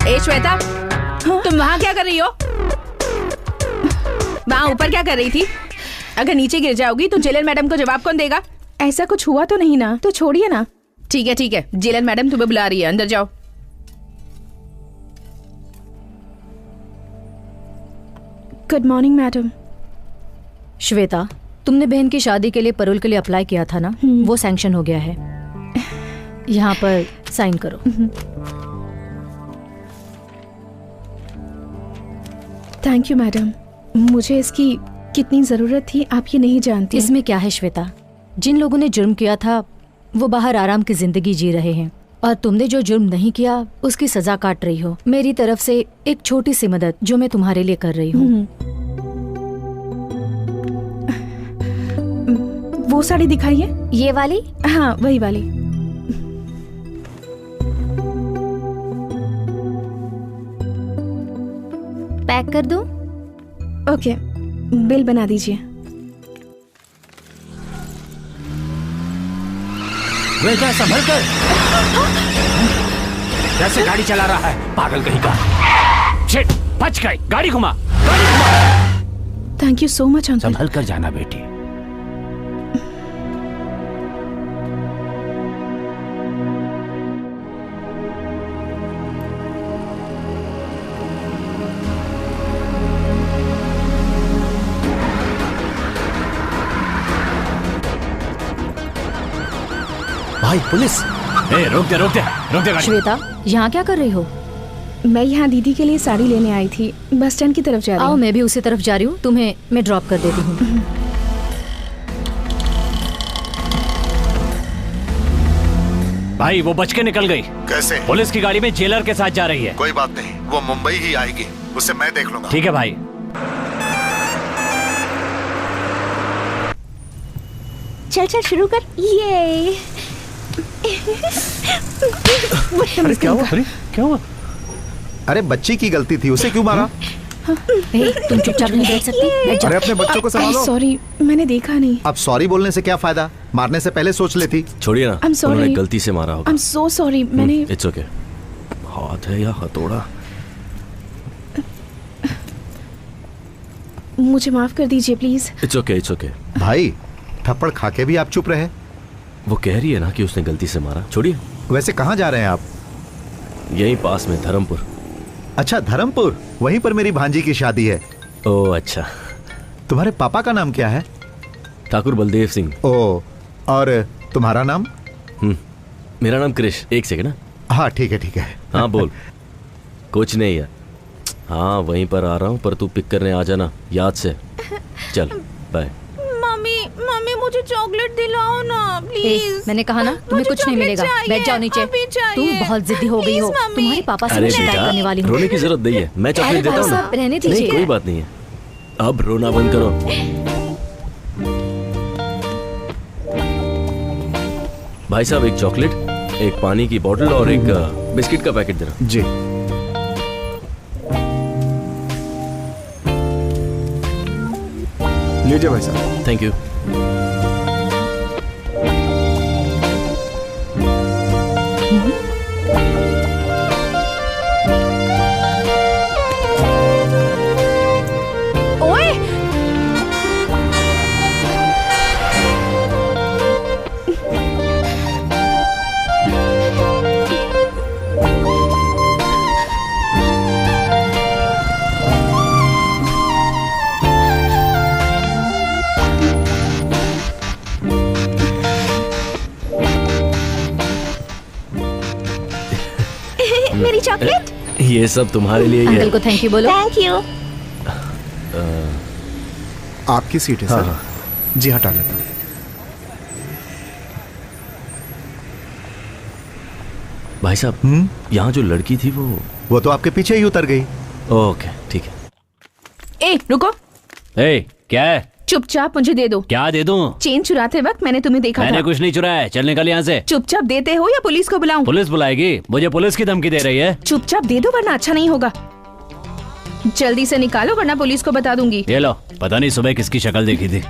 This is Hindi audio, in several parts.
ए श्वेता, तुम वहाँ क्या कर रही हो? वहाँ ऊपर क्या कर रही थी? अगर नीचे गिर जाओगी तो जेलर मैडम को जवाब कौन देगा? ऐसा कुछ हुआ तो नहीं ना, तो छोड़िए ना। ठीक है, जेलर मैडम तुम्हें बुला रही है, अंदर जाओ। Good morning madam. श्वेता, तुमने बहन की शादी के लिए पैरोल के लिए अप्लाई किया था ना, वो सैंक्शन हो गया है। यहाँ पर साइन करो। थैंक यू मैडम, मुझे इसकी कितनी जरूरत थी आप ये नहीं जानती। इसमें क्या है श्वेता, जिन लोगों ने जुर्म किया था वो बाहर आराम की जिंदगी जी रहे हैं, और तुमने जो जुर्म नहीं किया उसकी सजा काट रही हो। मेरी तरफ से एक छोटी सी मदद जो मैं तुम्हारे लिए कर रही हूँ। वो साड़ी दिखाइए। ये वाली? हाँ, वही वाली। पैक कर दूं? ओके, बिल बना दीजिए। बेटा संभल कर। कैसे गाड़ी चला रहा है, पागल कहीं का। शिट, बच गई। गाड़ी घुमा। Thank you so much uncle. संभल कर जाना बेटी। भाई पुलिस! रोक दे गाड़ी। श्वेता, यहाँ क्या कर रही हो? मैं यहाँ दीदी के लिए साड़ी लेने आई थी, बस स्टैंड की तरफ जा रही हूँ। आओ, मैं भी उसी तरफ जा रही हूँ, तुम्हें मैं ड्रॉप कर देती हूँ। भाई वो बच के निकल गई। कैसे? पुलिस की गाड़ी में जेलर के साथ जा रही है। कोई बात नहीं, वो मुंबई ही आएगी, उसे मैं देख लूंगा। ठीक है भाई। चल शुरू कर। ये अरे क्या हुआ? अरे बच्ची की गलती थी, उसे क्यों मारा? तुम चुपचाप नहीं बैठ सकती? अरे अपने बच्चों को संभालो। सॉरी, मैंने देखा नहीं। अब सॉरी बोलने से क्या फायदा, मारने से पहले सोच लेती। छोड़िए ना, उन्होंने गलती से मारा होगा। I'm so sorry, मैंने। It's okay. हाथ है या हथौड़ा? मुझे माफ कर दीजिए प्लीज। It's okay. भाई थप्पड़ खा के भी आप चुप रहे। वो कह रही है ना कि उसने गलती से मारा। छोड़िए। वैसे कहाँ जा रहे हैं आप? यहीं पास में, धर्मपुर। अच्छा, धर्मपुर, वहीं पर मेरी भांजी की शादी है। ओह अच्छा। तुम्हारे पापा का नाम क्या है? ठाकुर बलदेव सिंह। ओह, और तुम्हारा नाम? मेरा नाम कृष। एक सेकंड। हाँ ठीक है। हाँ बोल। कुछ नहीं है। हाँ वहीं पर आ रहा हूँ, पर तू पिक करने आ जाना याद से। चल बाय। मम्मी मुझे चॉकलेट दिलाओ ना प्लीज। मैंने कहा ना तुम्हें कुछ नहीं मिलेगा। बैठ जाओ नीचे। तुम बहुत जिद्दी हो गई हो। तुम्हारे पापा से शिकायत करने वाली हूँ। रोने की जरूरत नहीं है, मैं चॉकलेट देता हूँ ना। रहने दीजिए। नहीं कोई बात नहीं है, अब रोना बंद करो। भाई साहब, एक चॉकलेट, एक पानी की बोतल और एक बिस्किट का पैकेट देना। जी। लीजिए भाई साहब। Thank you. मेरी चॉकलेट। ये सब तुम्हारे लिए ही है। अंकल को थैंक यू बोलो। Thank you. आपकी सीट है सर। जी हटा लेता हूँ। भाई साहब, यहाँ जो लड़की थी वो तो आपके पीछे ही उतर गई। ओके ठीक है। ए रुको। ए क्या है? चुपचाप मुझे दे दो। क्या दे दूं? चेन चुराते वक्त मैंने तुम्हें देखा मैंने था। कुछ नहीं चुराया है, चल निकल यहाँ से। चुपचाप देते हो या पुलिस को बुलाऊं? पुलिस बुलाएगी? मुझे पुलिस की धमकी दे रही है। चुपचाप दे दो वरना अच्छा नहीं होगा। जल्दी से निकालो वरना पुलिस को बता दूंगी। ये लो, पता नहीं सुबह किसकी शक्ल देखी थी।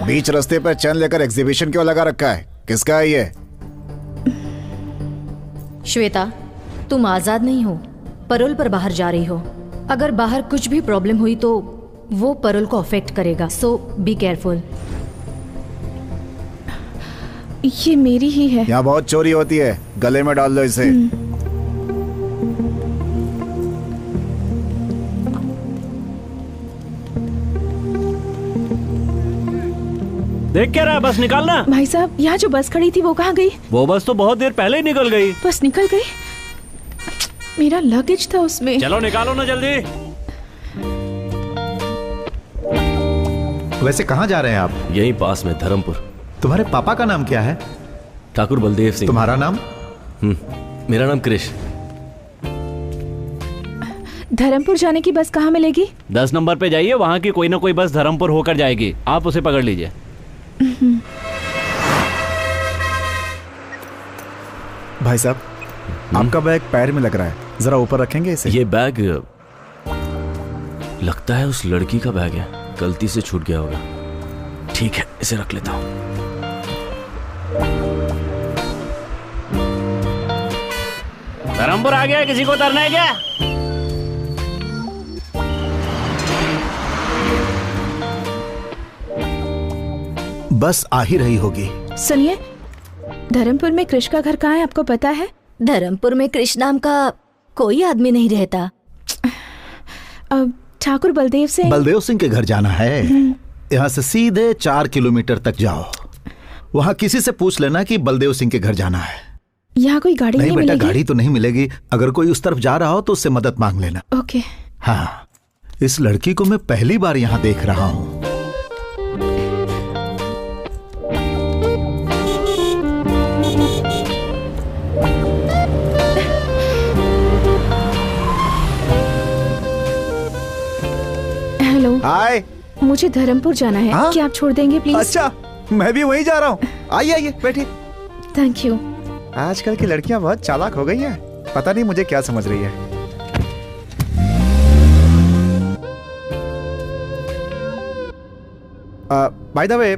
बीच रास्ते पर चैन लेकर एग्जीबिशन क्यों लगा रखा है? किसका है ये? श्वेता, तुम आजाद नहीं हो, परोल पर बाहर जा रही हो। अगर बाहर कुछ भी प्रॉब्लम हुई तो वो परोल को अफेक्ट करेगा, सो बी केयरफुल। ये मेरी ही है। यहाँ बहुत चोरी होती है, गले में डाल लो इसे। देख क्या रहा है, बस निकालना। भाई साहब, यहाँ जो बस खड़ी थी वो कहाँ गई? वो बस तो बहुत देर पहले ही निकल गई। बस निकल गई? मेरा लगेज था उसमें। चलो निकालो ना जल्दी। वैसे कहाँ जा रहे हैं आप? यहीं पास में, धर्मपुर। तुम्हारे पापा का नाम क्या है? ठाकुर बलदेव सिंह। तुम्हारा नाम? मेरा नाम कृष। धर्मपुर जाने की बस कहाँ मिलेगी? 10 नंबर पे जाइए, वहाँ की कोई ना कोई बस धर्मपुर होकर जाएगी, आप उसे पकड़ लीजिए। भाई साहब, आपका बैग पैर में लग रहा है, जरा ऊपर रखेंगे इसे? ये बैग लगता है उस लड़की का बैग है, गलती से छूट गया होगा। ठीक है, इसे रख लेता हूं। धर्मपुर आ गया, किसी को उतरना है क्या? बस आ ही रही होगी। सुनिए, धर्मपुर में कृष का घर कहाँ है, आपको पता है? धर्मपुर में कृष नाम का कोई आदमी नहीं रहता। ठाकुर बलदेव सिंह के घर जाना है। यहाँ से सीधे 4 किलोमीटर तक जाओ, वहाँ किसी से पूछ लेना कि बलदेव सिंह के घर जाना है। यहाँ कोई गाड़ी नहीं बेटा, मिलेगी? गाड़ी तो नहीं मिलेगी। अगर कोई उस तरफ जा रहा हो तो उससे मदद मांग लेना। ओके। हाँ, इस लड़की को मैं पहली बार यहाँ देख रहा हूँ। हेलो। हाय। मुझे धर्मपुर जाना है। हाँ? क्या आप छोड़ देंगे प्लीज? अच्छा, मैं भी वहीं जा रहा हूँ। आइए आइए, बैठिए। Thank you. आजकल की लड़कियां बहुत चालाक हो गई हैं। पता नहीं मुझे क्या समझ रही है। बाय द वे,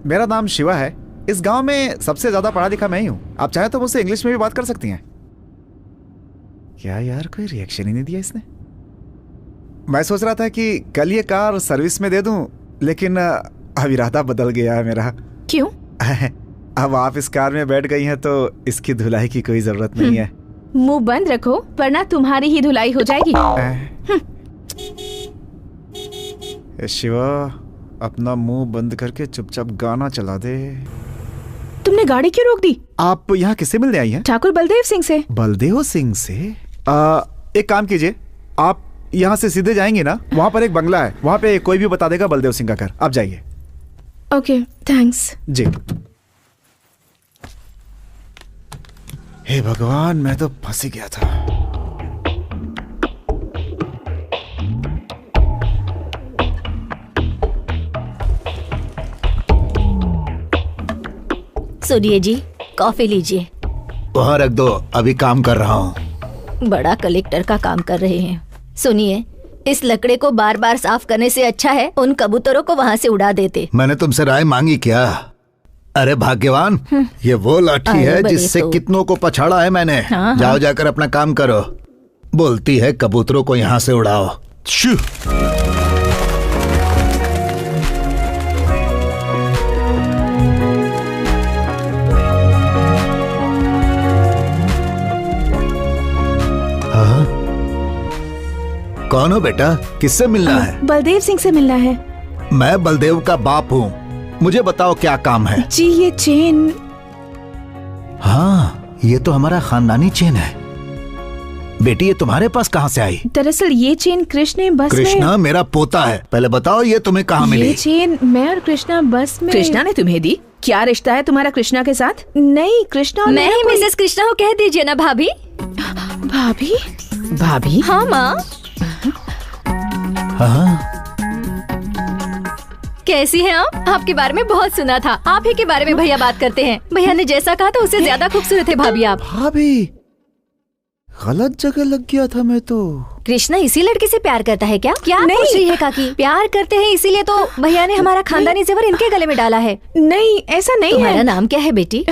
मेरा नाम शिवा है। इस गांव में सबसे ज्यादा पढ़ा लिखा मैं ही हूँ। आप चाहे तो मुझसे इंग्लिश में भी बात कर सकती हैं। क्या यार, कोई रिएक्शन ही नहीं दिया इसने। मैं सोच रहा था कि कल ये कार सर्विस में दे दूं, लेकिन अब इरादा बदल गया है मेरा। क्यों? अब आप इस कार में बैठ गई हैं तो इसकी धुलाई की कोई जरूरत नहीं है। मुंह बंद रखो, वरना तुम्हारी ही धुलाई हो जाएगी। शिवा, अपना मुंह बंद करके चुपचाप गाना चला दे। तुमने गाड़ी क्यों रोक दी? आप यहाँ किससे मिलने आई हैं? ठाकुर बलदेव सिंह से। बलदेव सिंह से? एक काम कीजिए, आप यहाँ से सीधे जाएंगे ना, वहाँ पर एक बंगला है, वहाँ पे कोई भी बता देगा बलदेव सिंह का घर। आप जाइए। Okay, thanks. जी। हे भगवान, मैं तो फंस ही गया था। सुनिए जी, कॉफी लीजिए। वहाँ रख दो, अभी काम कर रहा हूँ। बड़ा कलेक्टर का काम कर रहे हैं। सुनिए, इस लकड़े को बार बार साफ करने से अच्छा है उन कबूतरों को वहाँ से उड़ा देते। मैंने तुमसे राय मांगी क्या? अरे भाग्यवान, ये वो लाठी है जिससे कितनों को पछाड़ा है मैंने। जाओ, जाकर अपना काम करो। बोलती है कबूतरों को यहाँ से उड़ाओ। शू। कौन हो बेटा, किससे मिलना है? बलदेव सिंह से मिलना है। मैं बलदेव का बाप हूँ, मुझे बताओ क्या काम है? जी, ये चेन। हाँ, ये तो हमारा खानदानी चेन है। बेटी, ये तुम्हारे पास कहाँ से आई? दरअसल ये चेन कृष्ण बस में। कृष्णा मेरा पोता है। पहले बताओ ये तुम्हें कहाँ मिली? ये चेन मैं और कृष्णा बस में। कृष्णा ने तुम्हें दी? क्या रिश्ता है तुम्हारा कृष्णा के साथ? नहीं, कृष्णा और मैं ही मिसेस कृष्णा को कह दीजिए ना भाभी। भाभी? भाभी? हाँ माँ। हाँ। कैसी हैं आप? आपके बारे में बहुत सुना था। आप ही के बारे में भैया बात करते हैं। भैया ने जैसा कहा था उससे ज्यादा खूबसूरत है भाभी आप। भाभी गलत जगह लग गया था मैं तो। कृष्णा इसी लड़के से प्यार करता है क्या? क्या पूछ रही है काकी? प्यार करते हैं इसीलिए तो भैया ने हमारा खानदानी जेवर इनके गले में डाला है। नहीं, ऐसा नहीं तुम्हारा है। नाम क्या है बेटी?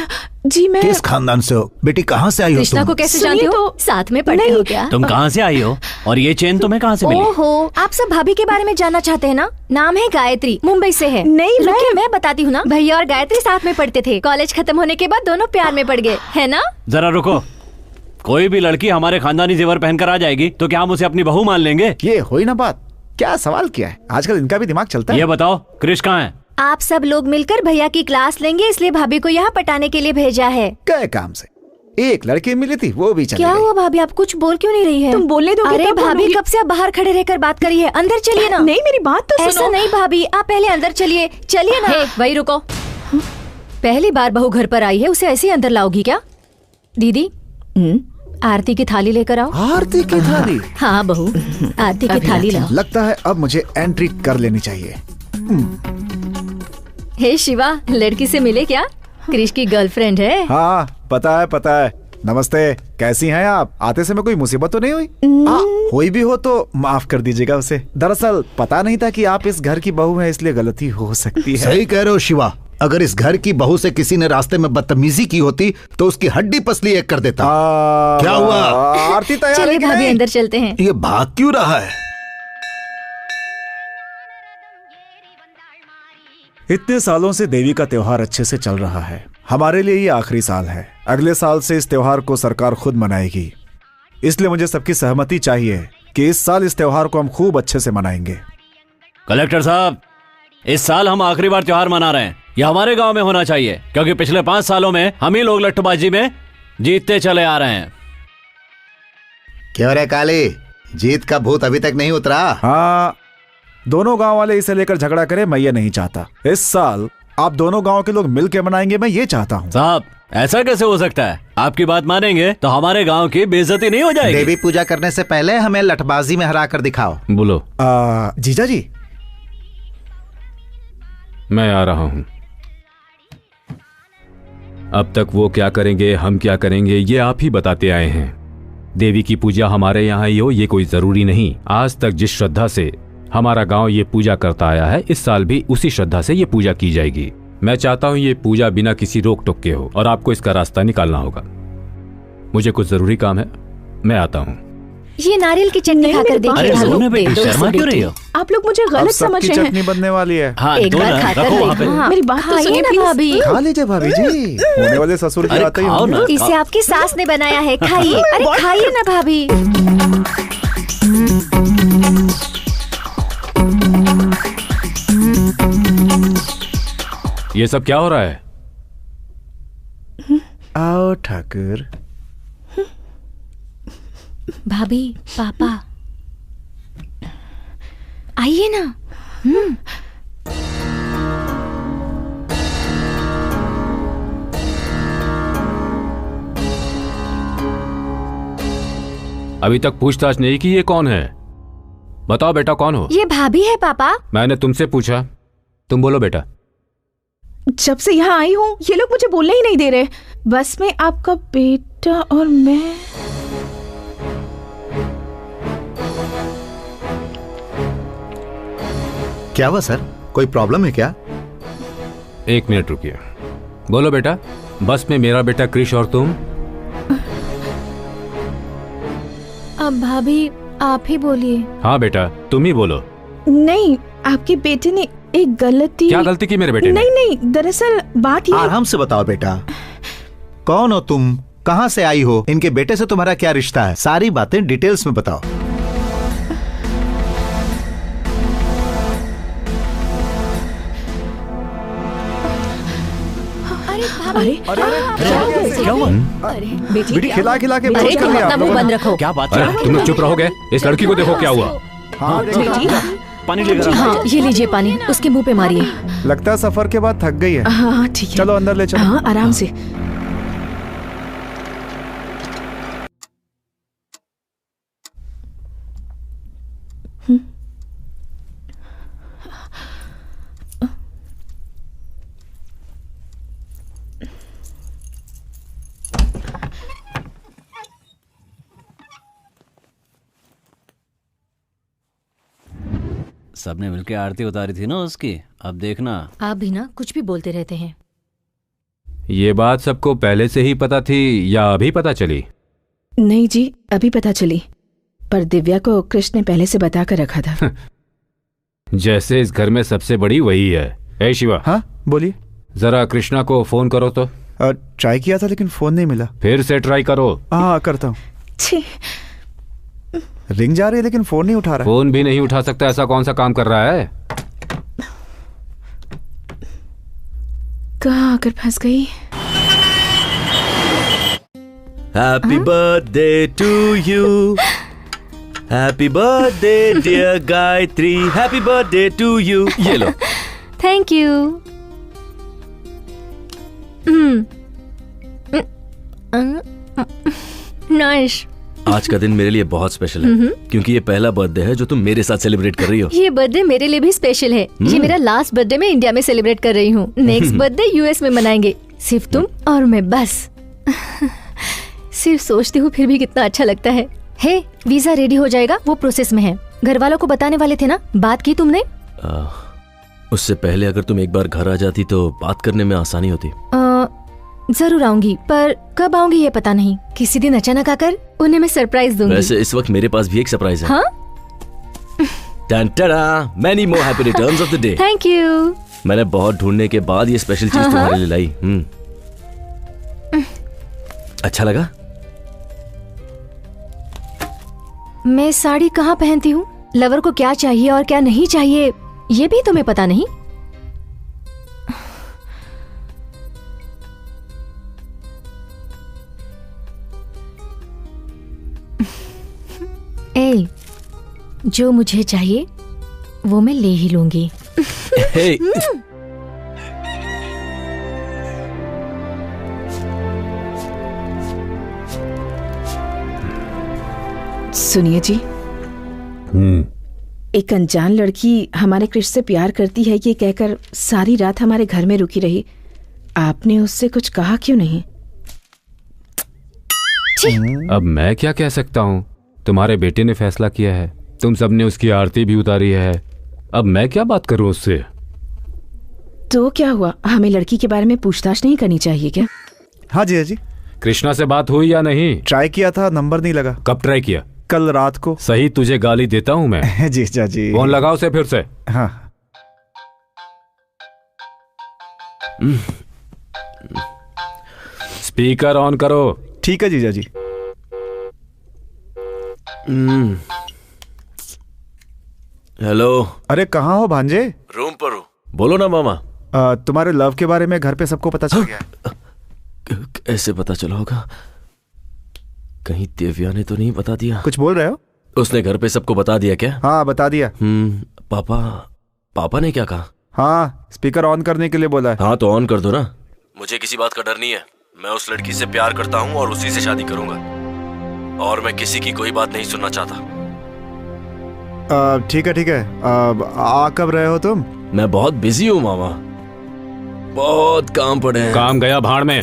जी मैं किस खानदान से हो बेटी? कहाँ से आई हो कृष्णा तुम? को कैसे सुनिए जानती हो? तो- साथ में पढ़ते हो क्या? तुम कहाँ से आई हो और ये चेन तुम्हें कहाँ से मिली? ओहो, आप सब भाभी के बारे में जानना चाहते हैं ना? नाम है गायत्री, मुंबई से है। नहीं, रुकिए मैं बताती हूँ ना। भैया और गायत्री साथ में पढ़ते थे, कॉलेज खत्म होने के बाद दोनों प्यार में पड़ गए, है ना? जरा रुको, कोई भी लड़की हमारे खानदानी जेवर पहनकर आ जाएगी तो क्या हम उसे अपनी बहू मान लेंगे? ये हो ही ना बात। क्या सवाल किया है? आजकल इनका भी दिमाग चलता है। ये बताओ क्रिश कहाँ है? आप सब लोग मिलकर भैया की क्लास लेंगे, इसलिए भाभी को यहाँ पटाने के लिए भेजा है। क्या काम से? एक लड़की मिली थी, वो भी चली क्या गई। हुआ भाभी, आप कुछ बोल क्यों नहीं रही है? तुम बोलने दोगे अरे तब भाभी बोलूंगी। कब से आप बाहर खड़े रहकर बात करी है? अंदर चलिए ना। नहीं, मेरी बात तो ऐसा सुनो। नहीं भाभी, आप पहले अंदर चलिए। चलिए ना। वही रुको। पहली बार बहू घर पर आई है, उसे ऐसे ही अंदर लाओगी क्या? दीदी आरती की थाली लेकर आओ। आरती की थाली? हाँ बहू, आरती की थाली लाओ। लगता है अब मुझे एंट्री कर लेनी चाहिए। हे शिवा, लड़की से मिले क्या? क्रिश की गर्लफ्रेंड है। हाँ पता है पता है। नमस्ते, कैसी हैं आप? आते समय कोई मुसीबत तो नहीं हुई? हुई भी हो तो माफ कर दीजिएगा उसे। दरअसल पता नहीं था कि आप इस घर की बहू हैं, इसलिए गलती हो सकती है। सही कह रहे हो शिवा। अगर इस घर की बहू से किसी ने रास्ते में बदतमीजी की होती तो उसकी हड्डी पसली एक कर देता। क्या हुआ? आरती तैयार है चलिए कि भाभी नहीं? अंदर चलते हैं। ये भाग क्यों रहा है? इतने सालों से देवी का त्योहार अच्छे से चल रहा है। हमारे लिए ये आखिरी साल है। अगले साल से इस त्योहार को सरकार खुद मनाएगी, इसलिए मुझे सबकी सहमति चाहिए कि इस साल इस त्योहार को हम खूब अच्छे से मनाएंगे। कलेक्टर साहब, इस साल हम आखिरी बार त्योहार मना रहे हैं। ये हमारे गांव में होना चाहिए, क्योंकि पिछले 5 सालों में हम ही लोग लट्टूबाजी में जीतते चले आ रहे हैं। क्यों रे काली, जीत का भूत अभी तक नहीं उतरा? हाँ, दोनों गांव वाले इसे लेकर झगड़ा करें, मैं ये नहीं चाहता। इस साल आप दोनों गांव के लोग मिलकर मनाएंगे, मैं ये चाहता हूँ। साहब, ऐसा कैसे हो सकता है? आपकी बात मानेंगे तो हमारे गांव की बेइज्जती नहीं हो जाएगी। देवी पूजा करने से पहले हमें लठबाजी में हरा कर दिखाओ। बोलो। जीजा जी, मैं आ रहा हूं। अब तक वो क्या करेंगे, हम क्या करेंगे, ये आप ही बताते आए हैं। देवी की पूजा हमारे यहाँ ही हो, ये कोई जरूरी नहीं। आज तक जिस श्रद्धा से हमारा गांव ये पूजा करता आया है, इस साल भी उसी श्रद्धा से ये पूजा की जाएगी। मैं चाहता हूँ ये पूजा बिना किसी रोक टोक के हो, और आपको इसका रास्ता निकालना होगा। मुझे कुछ जरूरी काम है, मैं आता हूँ। ये नारियल की चटनी नहीं, खाकर मेरी देखिए। बात सोने दे बेटी, दो शर्मा इसे क्यों रही बेटी। हो? आप लोग मुझे अब गलत समझ सबकी रहे हैं। चटनी बनने वाली है। हाँ, एक दो बार ना, खाकर रखो वहाँ पे। देखो। हाँ, मेरी बात तो खाइए सुनिए, ना please। भाभी। खा लीजिए भाभी जी, होने वाले ससुर जी अरे आते ही खाओ होंगे। ना। इसे आपकी सास ने बनाया है, खाइए। अरे खाइए ना भाभी। ये सब क्या हो रहा है? आओ ठाकुर। भाभी, पापा आइए ना। अभी तक पूछताछ नहीं की, ये कौन है? बताओ बेटा, कौन हो? ये भाभी है पापा। मैंने तुमसे पूछा, तुम बोलो बेटा। जब से यहाँ आई हूँ ये लोग मुझे बोलने ही नहीं दे रहे। बस में आपका बेटा और मैं। क्या हुआ सर, कोई प्रॉब्लम है क्या? 1 मिनट रुकिए। बोलो बेटा, बस में मेरा बेटा क्रिश और तुम। अब भाभी आप ही बोलिए। हाँ बेटा, तुम ही बोलो। नहीं, आपके बेटे ने एक गलती। क्या गलती की मेरे बेटे ने? नहीं नहीं, दरअसल बात ये। आराम से बताओ बेटा, कौन हो तुम, कहाँ से आई हो, इनके बेटे से तुम्हारा क्या रिश्ता है, सारी बातें डिटेल्स में बताओ। अरे अरे अरे क्या हुआ? बेटी खिला खिला के अरे बेहोश कर तुम दिया अपना आप मुंह लोगों बंद ने। रखो। क्या बात अरे है? तुम लोग चुप रहोगे? इस लड़की को देखो क्या हुआ। हाँ, देखो। पानी लेकर आओ। हाँ, ये लीजिए पानी, उसके मुंह पे मारिए। लगता है सफर के बाद थक गई है। हाँ ठीक है, चलो अंदर ले चलो। हाँ आराम से। सबने मिलकर आरती उतारी थी ना उसकी, अब देखना। आप भी ना कुछ भी बोलते रहते हैं। ये बात सबको पहले से ही पता थी या अभी पता चली? नहीं जी, अभी पता चली, पर दिव्या को कृष्ण ने पहले से बता कर रखा था। जैसे इस घर में सबसे बड़ी वही है। ए शिवा। हाँ बोलिए। जरा कृष्णा को फोन करो तो। ट्राई किया था लेकिन फोन नहीं मिला। फिर से ट्राई करो। हाँ करता हूँ। छी, रिंग जा रही है लेकिन फोन नहीं उठा रहा। फोन भी नहीं उठा सकता, ऐसा कौन सा काम कर रहा है? कहाँ आकर फंस गई। Happy birthday to you. Happy birthday dear Gayatri. Happy birthday to you. ये लो। Thank you. नाइस। आज का दिन मेरे लिए बहुत स्पेशल है क्योंकि ये पहला बर्थडे है जो तुम मेरे साथ सेलिब्रेट कर रही हो। ये बर्थडे मेरे लिए भी स्पेशल है। ये मेरा लास्ट बर्थडे मैं इंडिया में सेलिब्रेट कर रही हूँ। नेक्स्ट बर्थडे यूएस में मनाएंगे, सिर्फ तुम और मैं, बस। सिर्फ सोचती हूँ फिर भी कितना अच्छा लगता है। हे, वीजा रेडी हो जाएगा, वो प्रोसेस में है। घर वालों को बताने वाले थे ना, बात की तुमने? उससे पहले अगर तुम एक बार घर आ जाती तो बात करने में आसानी होती। जरूर आऊंगी, पर कब आऊंगी ये पता नहीं। किसी दिन अचानक आकर उन्हें मैं सरप्राइज दूंगी। वैसे इस वक्त मेरे पास भी एक सरप्राइज है। हाँ? Many more happy returns of the day. Thank you. मैंने बहुत ढूंढने के बाद ये स्पेशल चीज तुम्हारे लिए लाई। अच्छा लगा? मैं साड़ी कहाँ पहनती हूँ, लवर को क्या चाहिए और क्या नहीं चाहिए, ये भी तुम्हें पता नहीं? ए, जो मुझे चाहिए वो मैं ले ही लूंगी। Hey. सुनिए जी, एक अनजान लड़की हमारे कृष्ण से प्यार करती है ये कहकर सारी रात हमारे घर में रुकी रही। आपने उससे कुछ कहा क्यों नहीं? अब मैं क्या कह सकता हूँ? तुम्हारे बेटे ने फैसला किया है, तुम सबने उसकी आरती भी उतारी है, अब मैं क्या बात करूँ उससे? तो क्या हुआ, हमें लड़की के बारे में पूछताछ नहीं करनी चाहिए क्या? हाँ जी, हाँ जी। कृष्णा से बात हुई या नहीं? ट्राई किया था, नंबर नहीं लगा। कब ट्राई किया? कल रात को। सही, तुझे गाली देता हूँ मैं। जी चाची। फोन लगाओ उसे फिर से। हाँ। स्पीकर ऑन करो। ठीक है जीजा जी। हेलो। अरे कहाँ हो भांजे? रूम पर हूँ। बोलो ना मामा। तुम्हारे लव के बारे में घर पे सबको पता चल गया है। कैसे पता चला होगा? कहीं दिव्या ने तो नहीं बता दिया? कुछ बोल रहे हो? उसने घर पे सबको बता दिया क्या? हाँ बता दिया। पापा ने क्या कहा? हाँ, स्पीकर ऑन करने के लिए बोला है। हाँ तो ऑन कर दो ना। मुझे किसी बात का डर नहीं है। मैं उस लड़की से प्यार करता हूँ और उसी से शादी करूंगा और मैं किसी की कोई बात नहीं सुनना चाहता। ठीक है ठीक है। आ कब रहे हो तुम? मैं बहुत बिजी हूँ मामा, बहुत काम पड़े हैं। काम गया भाड़ में।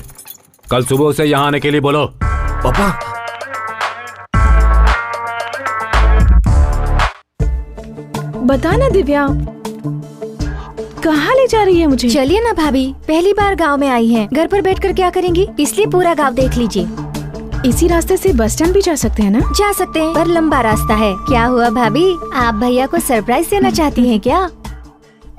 कल सुबह उसे यहाँ आने के लिए बोलो। पापा। बता ना दिव्या, कहाँ ले जा रही है मुझे? चलिए ना भाभी, पहली बार गांव में आई हैं, घर पर बैठकर क्या करेंगी, इसलिए पूरा गांव देख लीजिए। इसी रास्ते से बस स्टैंड भी जा सकते हैं ना? जा सकते हैं, पर लंबा रास्ता है। क्या हुआ भाभी, आप भैया को सरप्राइज देना चाहती हैं क्या?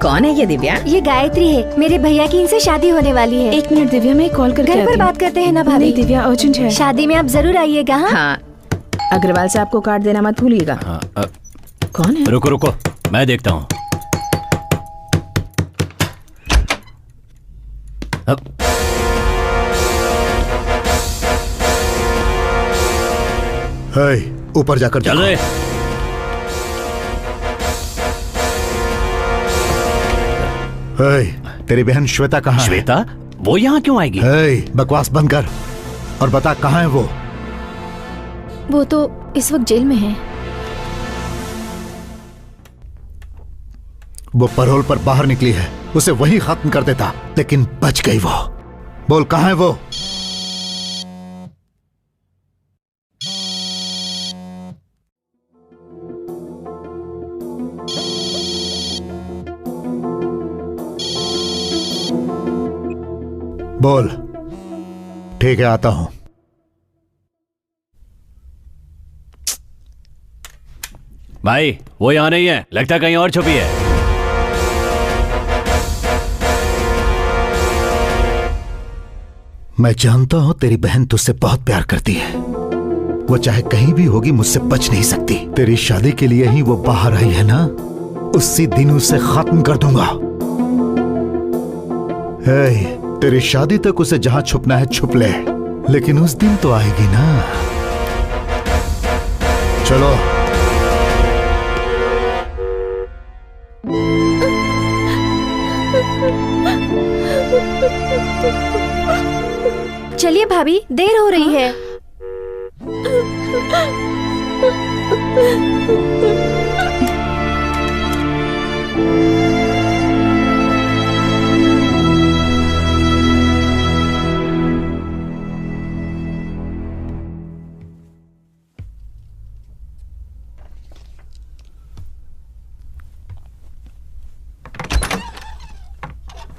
कौन है ये दिव्या? ये गायत्री है, मेरे भैया की इनसे शादी होने वाली है। एक मिनट दिव्या, मैं कॉल करके घर आती पर हूँ। बात करते हैं ना भाभी। नहीं दिव्या, अर्जेंट है। शादी में आप जरूर आइएगा। हाँ, अग्रवाल से आपको कार्ड देना मत भूलिएगा। कौन है? रुको रुको, मैं देखता हूँ। ऊपर जाकर चल रहे। तेरी बहन श्वेता कहाँ है? श्वेता? वो यहाँ क्यों आएगी? बकवास बंद कर और बता कहाँ है वो? वो तो इस वक्त जेल में है। वो पैरोल पर बाहर निकली है, उसे वहीं खत्म कर देता, लेकिन बच गई वो। बोल कहाँ है वो? बोल। ठीक है, आता हूं। भाई वो यहाँ नहीं है, लगता है कहीं और छुपी है। मैं जानता हूं तेरी बहन तुझसे बहुत प्यार करती है। वो चाहे कहीं भी होगी, मुझसे बच नहीं सकती। तेरी शादी के लिए ही वो बाहर आई है ना, उसी दिन उसे खत्म कर दूंगा। हे, तेरी शादी तक उसे जहां छुपना है छुप ले, लेकिन उस दिन तो आएगी ना। चलो। चलिए भाभी, देर हो रही है।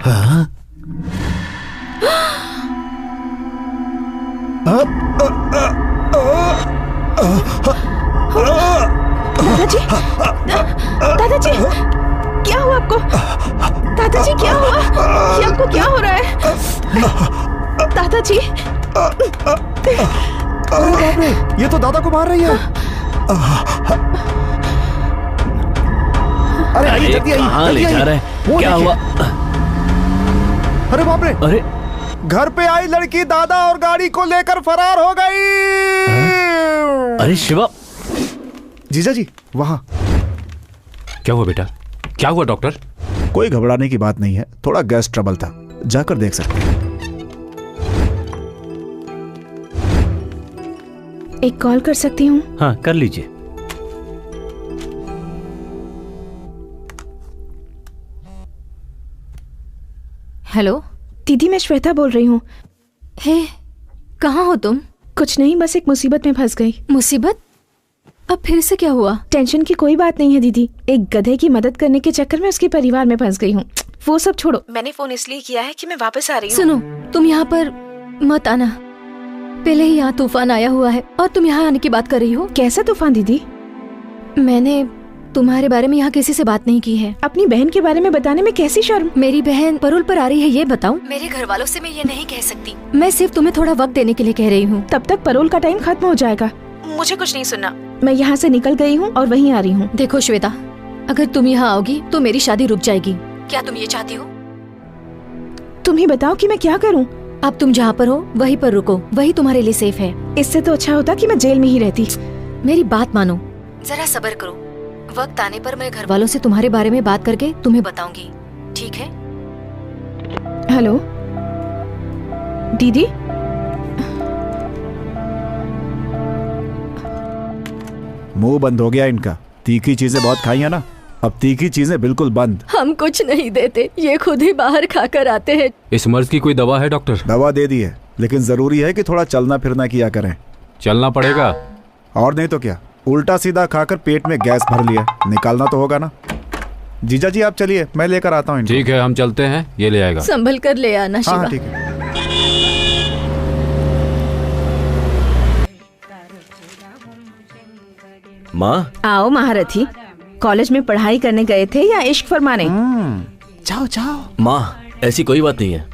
हाँ? दादाजी, दादाजी, क्या हुआ आपको? दादाजी क्या हुआ? ये आपको क्या हो रहा है? दादाजी, अरे बाप रे, ये तो दादा को मार रही है। अरे आइए, जल्दी आइए। कहाँ ले जा रहे हैं? क्या हुआ? अरे बाप रे, अरे घर पे आई लड़की दादा और गाड़ी को लेकर फरार हो गई। अरे शिवा। जीजा जी वहां। क्या हुआ बेटा? क्या हुआ डॉक्टर? कोई घबराने की बात नहीं है, थोड़ा गैस ट्रबल था, जाकर देख सकते हैं। एक कॉल कर सकती हूँ? हाँ कर लीजिए। हेलो दीदी, मैं श्वेता बोल रही हूँ। हे, कहाँ हो तुम? कुछ नहीं, बस एक मुसीबत में फंस गई। मुसीबत? अब फिर से क्या हुआ? टेंशन की कोई बात नहीं है दीदी, एक गधे की मदद करने के चक्कर में उसके परिवार में फंस गई हूँ। वो सब छोड़ो, मैंने फोन इसलिए किया है कि मैं वापस आ रही हूँ। सुनो, तुम यहाँ पर मत आना। पहले ही यहाँ तूफान आया हुआ है और तुम यहाँ आने की बात कर रही हो। कैसा तूफान दीदी? मैंने तुम्हारे बारे में यहाँ किसी से बात नहीं की है। अपनी बहन के बारे में बताने में कैसी शर्म? मेरी बहन परोल पर आ रही है, ये बताऊं? मेरे घर वालों से मैं ये नहीं कह सकती। मैं सिर्फ तुम्हें थोड़ा वक्त देने के लिए कह रही हूँ। तब तक परोल का टाइम खत्म हो जाएगा। मुझे कुछ नहीं सुनना। मैं यहाँ से निकल गई हूँ और वहीं आ रही हूँ। देखो श्वेता, अगर तुम यहाँ आओगी तो मेरी शादी रुक जाएगी। क्या तुम ये चाहती हो? तुम ही बताओ कि मैं क्या करूँ। अब तुम जहाँ पर हो वहीं पर रुको, वही तुम्हारे लिए सेफ है। इससे तो अच्छा होता कि मैं जेल में ही रहती। मेरी बात मानो, जरा सब्र करो। वक्त आने पर मैं घर वालों से तुम्हारे बारे में बात करके तुम्हें बताऊंगी, ठीक है? हेलो दीदी। मुंह बंद हो गया इनका। तीखी चीजें बहुत खाई है ना, अब तीखी चीजें बिल्कुल बंद। हम कुछ नहीं देते, ये खुद ही बाहर खाकर आते हैं। इस मर्ज की कोई दवा है डॉक्टर? दवा दे दी है, लेकिन जरूरी है कि थोड़ा चलना फिरना किया करें। चलना पड़ेगा। और नहीं तो क्या, उल्टा सीधा खाकर पेट में गैस भर लिया, निकालना तो होगा ना। जीजा जी आप चलिए, मैं लेकर आता हूँ। ठीक है, हम चलते हैं, ये ले आएगा। संभल कर ले आना शिवा। हाँ ठीक है। माँ, आओ महारथी, कॉलेज में पढ़ाई करने गए थे या इश्क फरमाने? जाओ जाओ। माँ ऐसी कोई बात नहीं है।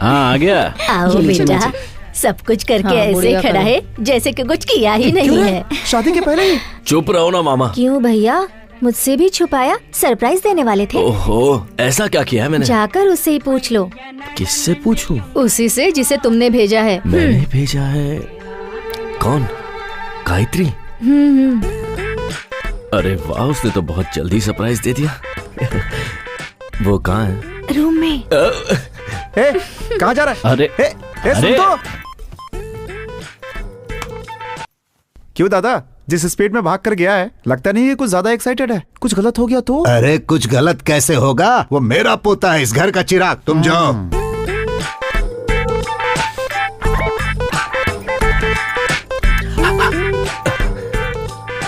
हाँ आ गया। आओ बेटा, सब कुछ करके ऐसे खड़ा है जैसे कि कुछ किया ही नहीं है। शादी के पहले ही? चुप रहो ना मामा। क्यों भैया, मुझसे भी छुपाया? सरप्राइज देने वाले थे? ओहो, ऐसा क्या किया है मैंने? जाकर उससे ही पूछ लो। किससे पूछूं? उसी से जिसे तुमने भेजा है। मैंने भेजा है? कौन? गायत्री? अरे वाह, उसने तो बहुत जल्दी सरप्राइज दे दिया। वो कहाँ है? रूम में। कहाँ जा रहा है? अरे सुन तो। क्यों दादा, जिस स्पीड में भाग कर गया है, लगता नहीं है कुछ ज्यादा एक्साइटेड है। कुछ गलत हो गया तो? अरे कुछ गलत कैसे होगा, वो मेरा पोता है, इस घर का चिराग। तुम जाओ।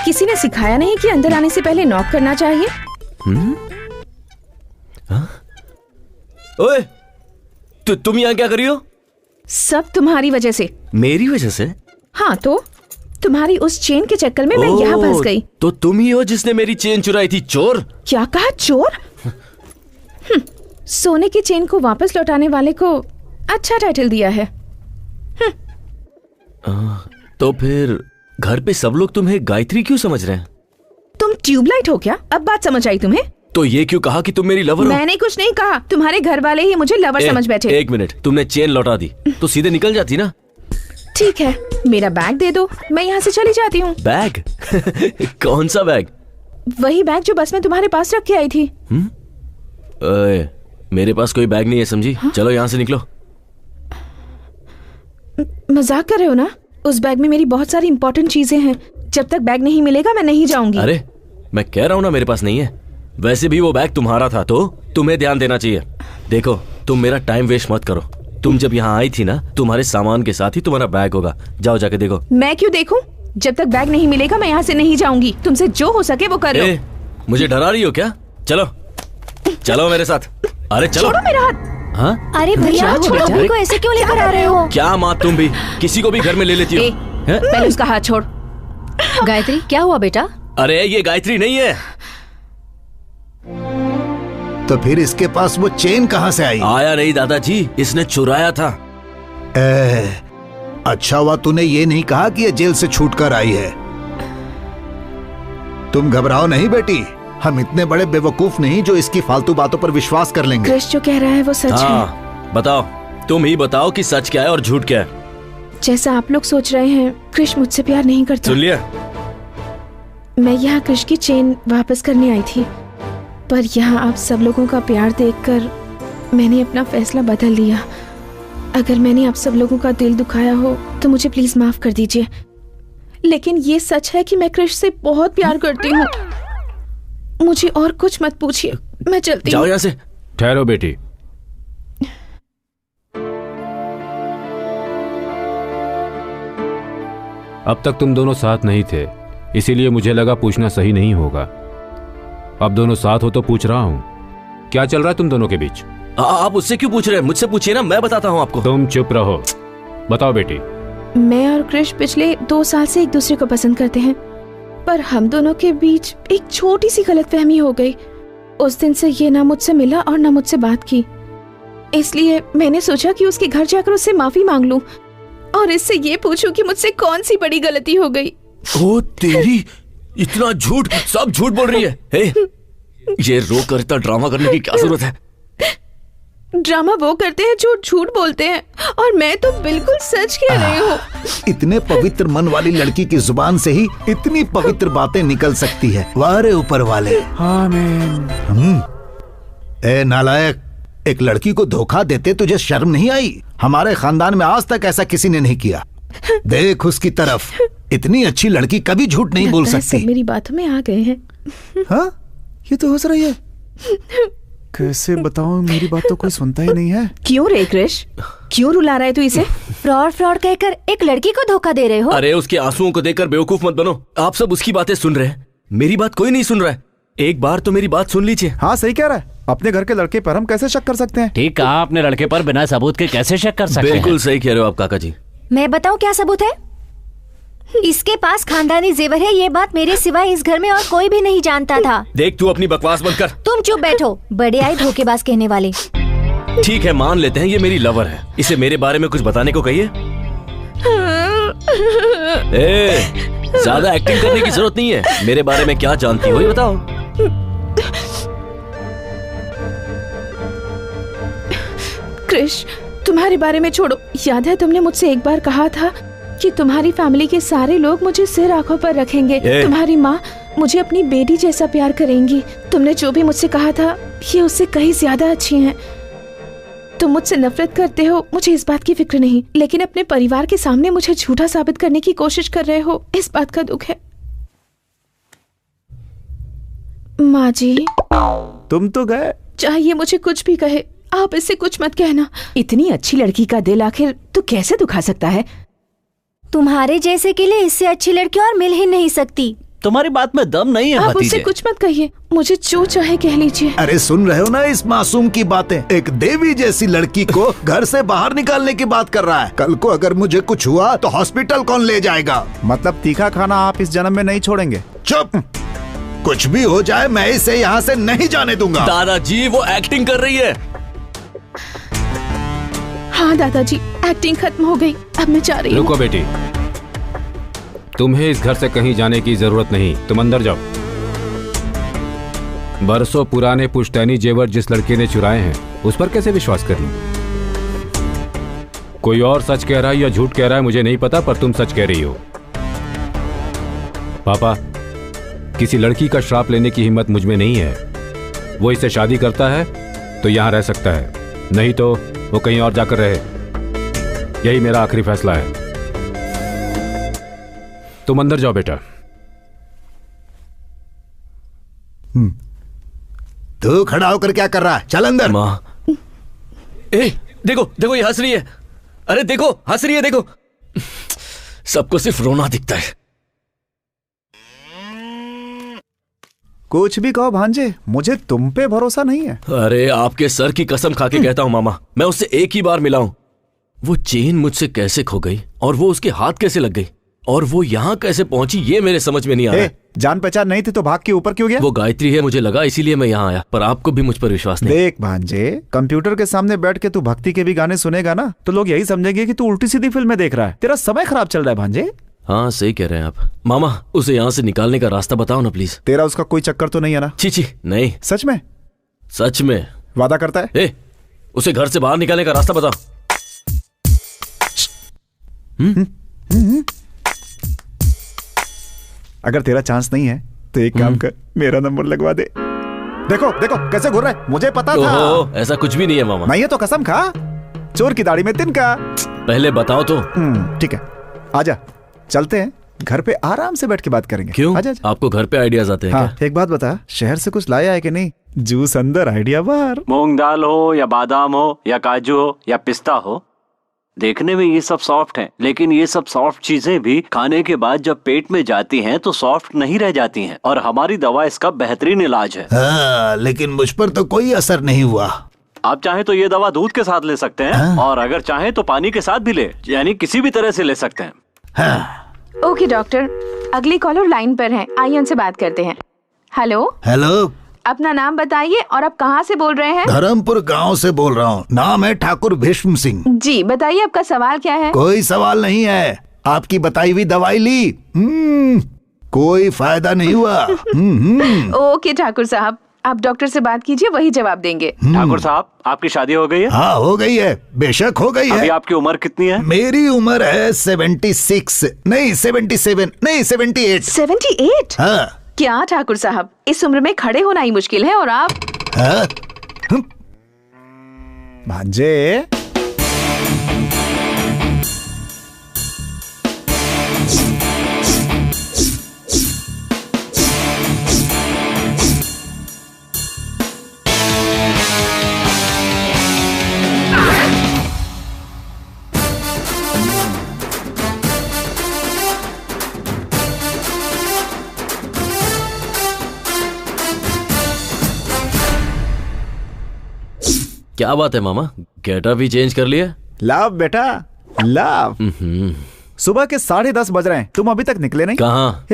किसी ने सिखाया नहीं कि अंदर आने से पहले नॉक करना चाहिए? ओए, तुम यहाँ क्या कर रही हो? सब तुम्हारी वजह से। मेरी वजह से? हाँ तो तुम्हारी उस चेन के चक्कर में मैं यहाँ फंस गई। तो तुम ही हो जिसने मेरी चेन चुराई थी, चोर। क्या कहा, चोर? सोने की चेन को वापस लौटाने वाले को अच्छा टाइटल दिया है। तो फिर घर पे सब लोग तुम्हें गायत्री क्यों समझ रहे हैं? तुम ट्यूबलाइट हो क्या? अब बात समझ आई तुम्हें? तो ये क्यों कहा कि तुम मेरी लवर हो? मैंने कुछ नहीं कहा, तुम्हारे घर वाले ही मुझे लवर समझ बैठे। एक मिनट, तुमने चेन लौटा दी तो सीधे निकल जाती ना। ठीक है, मेरा बैग दे दो, मैं यहाँ से चली जाती हूँ। बैग? कौन सा बैग? वही बैग जो बस में तुम्हारे पास रख के आई थी। ओए, मेरे पास कोई बैग नहीं है, समझी? चलो यहाँ से निकलो। मजाक कर रहे हो ना? उस बैग में मेरी बहुत सारी इंपॉर्टेंट चीजें हैं। जब तक बैग नहीं मिलेगा मैं नहीं जाऊंगी। अरे मैं कह रहा हूँ ना, मेरे पास नहीं है। वैसे भी वो बैग तुम्हारा था तो तुम्हें ध्यान देना चाहिए। देखो, तुम मेरा टाइम वेस्ट मत करो। तुम जब यहाँ आई थी ना, तुम्हारे सामान के साथ ही तुम्हारा बैग होगा। जाओ जाके देखो। मैं क्यों देखूं? जब तक बैग नहीं मिलेगा मैं यहाँ से नहीं जाऊंगी। तुमसे जो हो सके वो कर लो। मुझे डरा रही हो क्या? चलो चलो मेरे साथ। अरे चलो। छोड़ो मेरा हाथ। हाँ? अरे भैया, छोड़ो को ऐसे क्यों लेकर आ रहे हो? क्या माँ, तुम भी किसी को भी घर में ले लेती हो? पहले उसका हाथ छोड़। गायत्री, क्या हुआ बेटा? अरे ये गायत्री नहीं है। तो फिर इसके पास वो चेन कहाँ से आई? आया नहीं दादाजी, इसने चुराया था। अच्छा हुआ तूने ये नहीं कहा कि ये जेल से छूट कर आई है। तुम घबराओ नहीं बेटी, हम इतने बड़े बेवकूफ नहीं जो इसकी फालतू बातों पर विश्वास कर लेंगे। कृष जो कह रहा है वो सच है। बताओ, तुम ही बताओ कि सच क्या है और झूठ क्या है। जैसा आप लोग सोच रहे हैं, कृष मुझसे प्यार नहीं करता। सुन लिया? मैं यहाँ कृष की चेन वापस करने आई थी, पर यहाँ आप सब लोगों का प्यार देखकर मैंने अपना फैसला बदल लिया। अगर मैंने आप सब लोगों का दिल दुखाया हो तो मुझे प्लीज माफ कर दीजिए। लेकिन ये सच है कि मैं कृष से बहुत प्यार करती हूँ। मुझे और कुछ मत पूछिए, मैं चलती हूँ। जाओ यहाँ से। ठहरो बेटी। अब तक तुम दोनों साथ नहीं थे, इसीलिए मुझे लगा पूछना सही नहीं होगा। अब दोनों साथ हो तो पूछ रहा हूं, क्या चल रहा है तुम दोनों के बीच? आप उससे क्यों पूछ रहे हैं? मुझसे पूछिए ना, मैं बताता हूं आपको। तुम चुप रहो। बताओ बेटी। मैं और कृष पिछले 2 साल से एक दूसरे को पसंद करते हैं, पर हम दोनों के बीच एक छोटी सी गलतफहमी हो गई। उस दिन से ये ना मुझसे मिला और ना मुझसे बात की। इसलिए मैंने सोचा कि उसके घर जाकर उससे माफी मांग लूं और इससे ये पूछूं कि मुझसे कौन सी बड़ी गलती हो गई। ओ तेरी, इतना झूठ, सब झूठ बोल रही है। हे, ये रो कर इतना ड्रामा करने की क्या जरूरत है? ड्रामा वो करते हैं जो झूठ बोलते हैं, और मैं तो बिल्कुल सच कह रही हूँ। इतने पवित्र मन वाली लड़की की जुबान से ही इतनी पवित्र बातें निकल सकती है। वाह रे ऊपर वाले। आमीन। ए नालायक, एक लड़की को धोखा देते तुझे शर्म नहीं आई? हमारे खानदान में आज तक ऐसा किसी ने नहीं किया। देख उसकी तरफ, इतनी अच्छी लड़की कभी झूठ नहीं बोल सकती। सब मेरी बातों में आ गए हैं। हाँ, ये तो हंस रही है। कैसे बताऊं, मेरी बात तो कोई सुनता ही नहीं है। क्यों रे कृष, क्यों रुला रहा है तू इसे? फ्रॉड फ्रॉड कहकर एक लड़की को धोखा दे रहे हो? अरे उसके आंसुओं को देखकर बेवकूफ मत बनो। आप सब उसकी बातें सुन रहे हैं, मेरी बात कोई नहीं सुन रहा है। एक बार तो मेरी बात सुन लीजिए। हाँ सही कह रहा है। अपने घर के लड़के पर हम कैसे शक कर सकते हैं? ठीक कहा, अपने लड़के पर बिना सबूत के कैसे शक कर सकते हैं? बिल्कुल सही कह रहे हो आप काका जी। मैं बताऊं क्या सबूत है? इसके पास खानदानी जेवर है, ये बात मेरे सिवाय इस घर में और कोई भी नहीं जानता था। देख तू अपनी बकवास बंद कर। तुम चुप बैठो, बड़े आए धोखेबाज कहने वाले। ठीक है, मान लेते हैं ये मेरी लवर है, इसे मेरे बारे में कुछ बताने को कहिए। ज्यादा एक्टिंग करने की जरूरत नहीं है। मेरे बारे में क्या जानती हो ये बताओ। कृष, तुम्हारे बारे में छोड़ो। याद है तुमने मुझसे एक बार कहा था कि तुम्हारी फैमिली के सारे लोग मुझे सिर आंखों पर रखेंगे। तुम्हारी माँ मुझे अपनी बेटी जैसा प्यार करेंगी। तुमने जो भी मुझसे कहा था ये उससे कहीं ज्यादा अच्छी हैं। तुम मुझसे नफरत करते हो, मुझे इस बात की फिक्र नहीं, लेकिन अपने परिवार के सामने मुझे झूठा साबित करने की कोशिश कर रहे हो, इस बात का दुख है। माँ जी, तुम तो गए। चाहिए मुझे कुछ भी कहे, आप इससे कुछ मत कहना। इतनी अच्छी लड़की का दिल आखिर तू कैसे दुखा सकता है? तुम्हारे जैसे के लिए इससे अच्छी लड़की और मिल ही नहीं सकती। तुम्हारी बात में दम नहीं है आप उससे भतीजे। कुछ मत कहिए, मुझे जो चाहे कह लीजिए। अरे सुन रहे हो ना इस मासूम की बातें? एक देवी जैसी लड़की को घर से बाहर निकालने की बात कर रहा है। कल को अगर मुझे कुछ हुआ तो हॉस्पिटल कौन ले जाएगा? मतलब तीखा खाना आप इस जन्म में नहीं छोड़ेंगे? चुप! कुछ भी हो जाए मैं इसे यहाँ से नहीं जाने दूंगा। दादाजी वो एक्टिंग कर रही है। हाँ दादाजी, एक्टिंग खत्म हो गई, अब मैं जा रही हूँ। रुको बेटी, तुम्हें इस घर से कहीं जाने की जरूरत नहीं, तुम अंदर जाओ। बरसों पुराने पुश्तैनी जेवर जिस लड़के ने चुराए हैं उस पर कैसे विश्वास कर लूं? कोई और सच कह रहा है या झूठ कह रहा है मुझे नहीं पता, पर तुम सच कह रही हो। पापा, किसी लड़की का श्राप लेने की हिम्मत मुझ में नहीं है। वो इससे शादी करता है तो यहां रह सकता है, नहीं तो वो कहीं और जाकर रहे। यही मेरा आखिरी फैसला है। तुम अंदर जाओ बेटा। तू खड़ा होकर क्या कर रहा है? चल अंदर। माँ, ए, देखो देखो ये हंस रही है। अरे देखो हंस रही है, देखो। सबको सिर्फ रोना दिखता है। कुछ भी कहो भांजे, मुझे तुम पे भरोसा नहीं है। अरे आपके सर की कसम खा के कहता हूँ मामा, मैं उससे एक ही बार मिला हूं। वो चेन मुझसे कैसे खो गई और वो उसके हाथ कैसे लग गई और वो यहाँ कैसे पहुंची, ये मेरे समझ में नहीं आ रहा। जान पहचान नहीं थी तो भाग के ऊपर क्यों गया? वो गायत्री है मुझे लगा, इसीलिए मैं यहाँ आया, पर आपको भी मुझ पर विश्वास नहीं। देख भांजे, कंप्यूटर के सामने बैठ के तू भक्ति के भी गाने सुनेगा ना तो लोग यही समझेंगे कि तू उल्टी सीधी फिल्में देख रहा है। तेरा समय खराब चल रहा है भांजे। हाँ सही कह रहे हैं आप। मामा उसे यहाँ से निकालने का रास्ता बताओ ना प्लीज। तेरा उसका कोई चक्कर तो नहीं है ना? छी नहीं। सच में? सच में। वादा करता है? ए, उसे घर से बाहर निकालने का रास्ता बताओ। अगर तेरा चांस नहीं है तो एक काम कर, मेरा नंबर लगवा दे। देखो देखो कैसे घूर रहा है, मुझे पता था। ऐसा कुछ भी नहीं है मामा। नहीं है तो कसम खा, चोर की दाढ़ी में तिनका। पहले बताओ तो। ठीक है, आजा चलते हैं, घर पे आराम से बैठ के बात करेंगे। क्यों? आजा। आपको घर पे आइडियाज आते हैं? हाँ, एक बात बता, शहर से कुछ लाया है कि नहीं? जूस अंदर आइडिया बाहर। मूंग दाल हो या बादाम हो या काजू हो या पिस्ता हो, देखने में ये सब सॉफ्ट हैं, लेकिन ये सब सॉफ्ट चीजें भी खाने के बाद जब पेट में जाती हैं तो सॉफ्ट नहीं रह जाती हैं, और हमारी दवा इसका बेहतरीन इलाज है। हाँ, लेकिन मुझ पर तो कोई असर नहीं हुआ। आप चाहें तो ये दवा दूध के साथ ले सकते हैं, और अगर चाहें तो पानी के साथ भी ले, यानी किसी भी तरह से ले सकते हैं। ओके डॉक्टर, अगली कॉलर लाइन पर है, आइए उनसे बात करते हैं। हेलो। हेलो, अपना नाम बताइए और आप कहाँ से बोल रहे हैं? धर्मपुर गांव से बोल रहा हूँ, नाम है ठाकुर भीष्म सिंह। जी बताइए, आपका सवाल क्या है? कोई सवाल नहीं है, आपकी बताई हुई दवाई ली, कोई फायदा नहीं हुआ। ओके ठाकुर साहब, आप डॉक्टर से बात कीजिए, वही जवाब देंगे। ठाकुर साहब, आपकी शादी हो गई है? हाँ हो गई है, बेशक हो गई है। अभी आपकी उम्र कितनी है? मेरी उम्र है 76 नहीं 77 नहीं 78। 78? हाँ। क्या ठाकुर साहब, इस उम्र में खड़े होना ही मुश्किल है और आप? हाँ? भांजे, क्या बात है मामा, गेटअप भी चेंज कर लिया? लाभ बेटा लाभ। सुबह के 10:30 बज रहे हैं, तुम अभी तक निकले नहीं। कहाँ?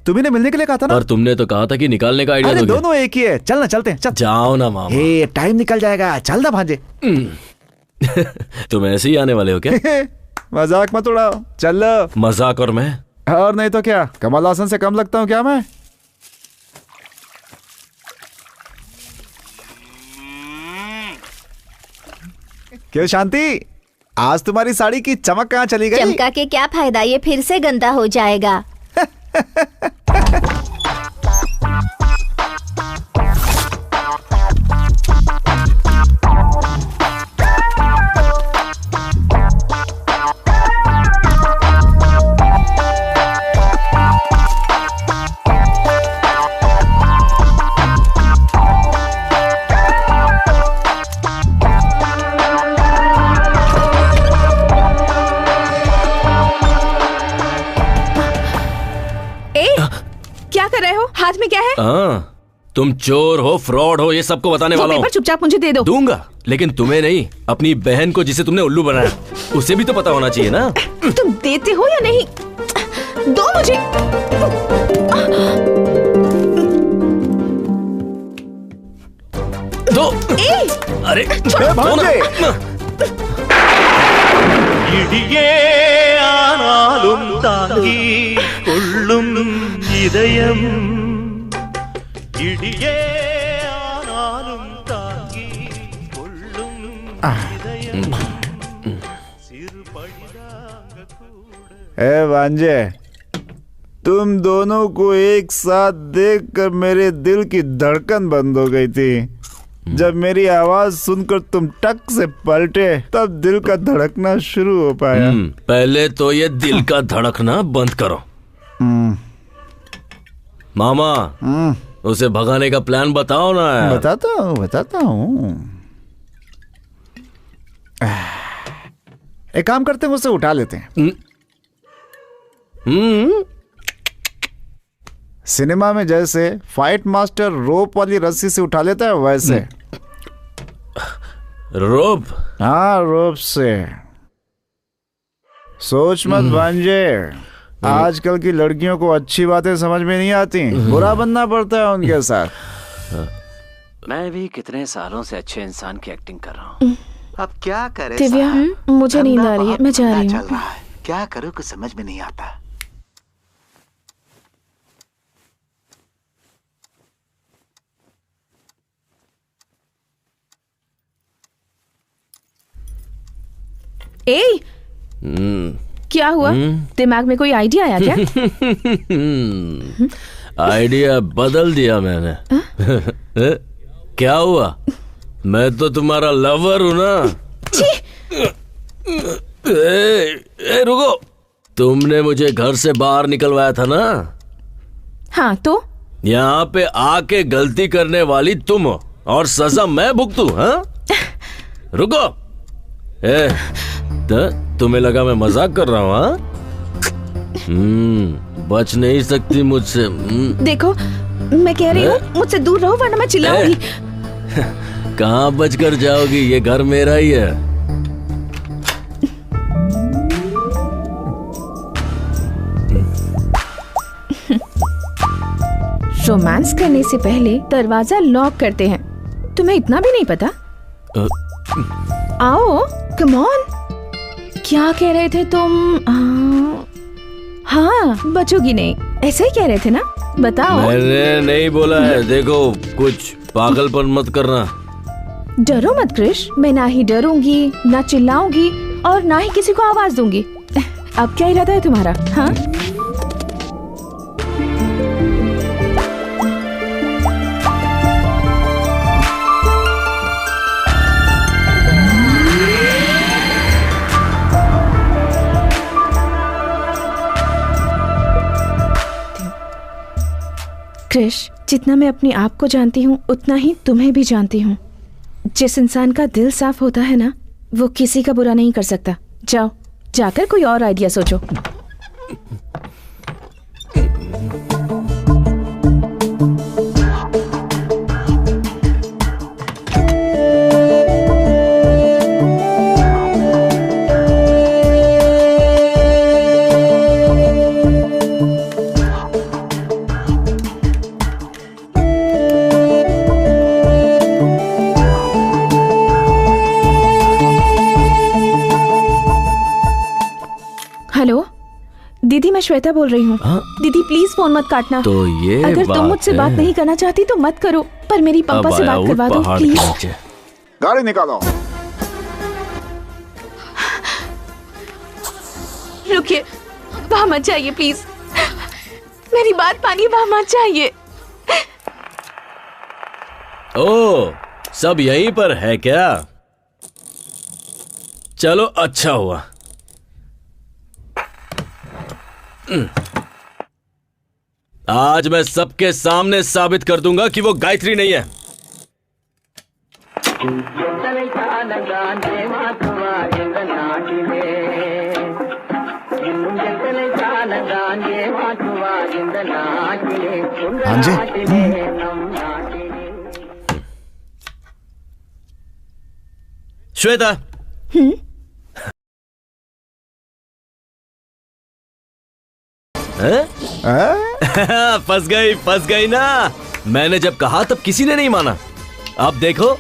तुम्ही ने मिलने के लिए कहा था ना। और तुमने तो कहा था कि निकालने का आइडिया अरे दोगे। दोनों एक ही है, चल ना चलते हैं। चल जाओ ना मामा। टाइम निकल जाएगा, चल ना भांजे। तुम ऐसे ही आने वाले हो क्या? मजाक मत उड़ाओ, चल। मजाक और मैं? और नहीं तो क्या, कमल हासन से कम लगता हूँ क्या मैं? क्यों शांति, आज तुम्हारी साड़ी की चमक कहाँ चली गई? चमका के क्या फायदा, ये फिर से गंदा हो जाएगा। हाथ में क्या है? हाँ, तुम चोर हो, फ्रॉड हो, ये सबको बताने वाला हूँ। पेपर चुपचाप मुझे दे दो। दूंगा, लेकिन तुम्हें नहीं, अपनी बहन को जिसे तुमने उल्लू बनाया, उसे भी तो पता होना चाहिए ना। तुम देते हो या नहीं? दो मुझे। दो। अरे भांजे। இடியே ஆனாலும் தாங்கி கொள்ளும் இதயம் இடியே ஆனாலும் தாங்கி கொள்ளும் இதயம் சிறு பழிதாங்க கூட ए भांजे, तुम दोनों को एक साथ देखकर मेरे दिल की धड़कन बंद हो गई थी। जब मेरी आवाज सुनकर तुम टक से पलटे, तब दिल का धड़कना शुरू हो पाया। पहले तो ये दिल का धड़कना बंद करो। मामा, उसे भगाने का प्लान बताओ ना यार। बताता हूँ। एक काम करते हैं, उसे उठा लेते हैं। सिनेमा में जैसे फाइट मास्टर रोप वाली रस्सी से उठा लेता है, वैसे। रोप? हाँ, रोप से। सोच मत भांजे, आजकल की लड़कियों को अच्छी बातें समझ में नहीं आती, बुरा बनना पड़ता है उनके साथ। मैं भी कितने सालों से अच्छे इंसान की एक्टिंग कर रहा हूँ। अब क्या करे? दिव्या, मुझे नींद आ रही है, मैं जा रही हूँ। चल रहा है, क्या करूँ कुछ समझ में नहीं आता। ए, क्या हुआ? दिमाग में कोई आइडिया आया क्या? आइडिया बदल दिया मैंने। क्या हुआ? मैं तो तुम्हारा लवर हूं ना। रुको, तुमने मुझे घर से बाहर निकलवाया था ना? हाँ, तो यहाँ पे आके गलती करने वाली तुम हो और सजा मैं भुगतूं? हाँ, रुको। तुम्हें लगा मैं मजाक कर रहा हूँ? हाँ, बच नहीं सकती मुझसे। देखो, मैं कह रही हूँ मुझसे दूर रहो वरना मैं चिल्लाऊंगी। कहाँ बच कर जाओगी? ये घर मेरा ही है। रोमांस करने से पहले दरवाजा लॉक करते हैं। तुम्हें इतना भी नहीं पता? आओ, कम ऑन। क्या कह रहे थे तुम? हाँ, बचोगी नहीं, ऐसे ही कह रहे थे ना? बताओ। मैंने नहीं बोला है। देखो, कुछ पागलपन मत करना। डरो मत क्रिश, मैं ना ही डरूंगी, ना चिल्लाऊंगी और ना ही किसी को आवाज दूंगी। अब क्या इरादा है तुम्हारा? हाँ, क्रिश, जितना मैं अपने आप को जानती हूँ उतना ही तुम्हें भी जानती हूँ। जिस इंसान का दिल साफ होता है ना, वो किसी का बुरा नहीं कर सकता। जाओ, जाकर कोई और आइडिया सोचो। हेलो दीदी, मैं श्वेता बोल रही हूँ। दीदी प्लीज फोन मत काटना। तो ये अगर तुम मुझसे बात नहीं करना चाहती तो मत करो, पर मेरी पंपा से बात करवा दो प्लीज। गाड़ी निकालो। रुकिए, वहाँ मत जाइए प्लीज, मेरी बात मानिए, वहाँ मत जाइए। ओ, सब यहीं पर है क्या? चलो, अच्छा हुआ। आज मैं सबके सामने साबित कर दूंगा कि वो गायत्री नहीं है। हाँ जी। श्वेता, फंस गई ना। मैंने जब कहा तब किसी ने नहीं माना। अब देखो,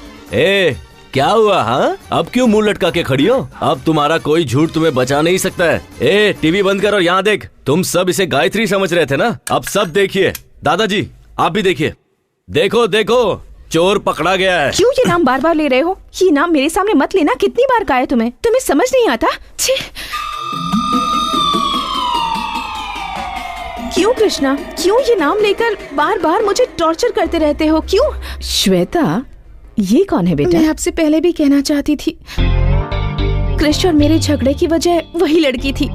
क्या हुआ? हाँ, अब क्यों मुंह लटका के खड़ी हो? अब तुम्हारा कोई झूठ तुम्हें बचा नहीं सकता है। टीवी बंद कर और यहाँ देख। तुम सब इसे गायत्री समझ रहे थे ना, अब सब देखिए। दादाजी आप भी देखिए। देखो देखो, चोर पकड़ा गया है। क्यों ये नाम बार बार ले रहे हो? ये नाम मेरे सामने मत लेना। कितनी बार कहा है तुम्हें? तुम्हें समझ नहीं आता? छी। क्यों कृष्णा, क्यों ये नाम लेकर बार बार मुझे टॉर्चर करते रहते हो? क्यों? श्वेता, ये कौन है बेटा? मैं आपसे पहले भी कहना चाहती थी, कृष्ण और मेरे झगड़े की वजह वही लड़की थी।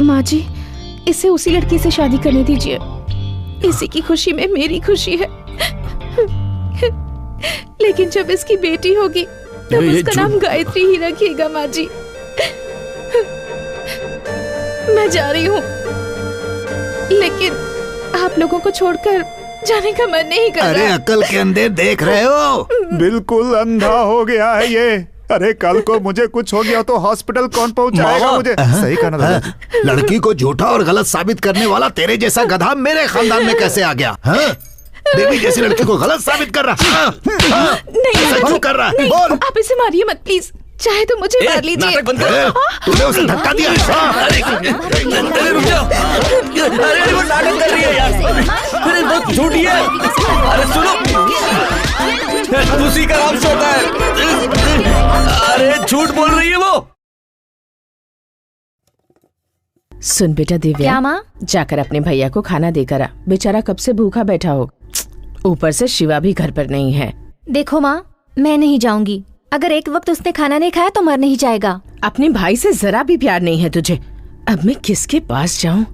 माँ जी, इसे उसी लड़की से शादी करने दीजिए। इसी की खुशी में मेरी खुशी है। लेकिन जब इसकी बेटी होगी तब उसका नाम गायत्री ही रखिएगा। माँ जी, मैं जा रही हूँ, लेकिन आप लोगों को छोड़कर जाने का मन नहीं कर रहा। अरे अकल के अंधे देख रहे हो? बिल्कुल अंधा हो गया है ये। अरे कल को मुझे कुछ हो गया तो हॉस्पिटल कौन पहुंचाएगा मुझे? सही कहा ना दादा। लड़की को झूठा और गलत साबित करने वाला तेरे जैसा गधा मेरे खानदान में कैसे आ गया? हाँ? देवी जैसी लड़की को गलत साबित कर रहा। नहीं कर रहा। बोल। आप इसे मारिए मत प्लीज, चाहे तो मुझे मार लीजिए। तूने उसे धक्का दिया। रुक जाओ। अरे वो नाटक कर रही है यार। अरे वो झूठी है। अरे सुनो, उसी का नाम श्वेता है। अरे झूठ बोल रही है वो। सुन बेटा दिव्या, क्या माँ? जाकर अपने भैया को खाना देकर आ। बेचारा कब से भूखा बैठा हो। ऊपर से शिवा भी घर पर नहीं है। देखो माँ, मैं नहीं जाऊंगी। अगर एक वक्त उसने खाना नहीं खाया तो मर नहीं जाएगा। अपने भाई से जरा भी प्यार नहीं है तुझे। अब मैं किसके पास जाऊं?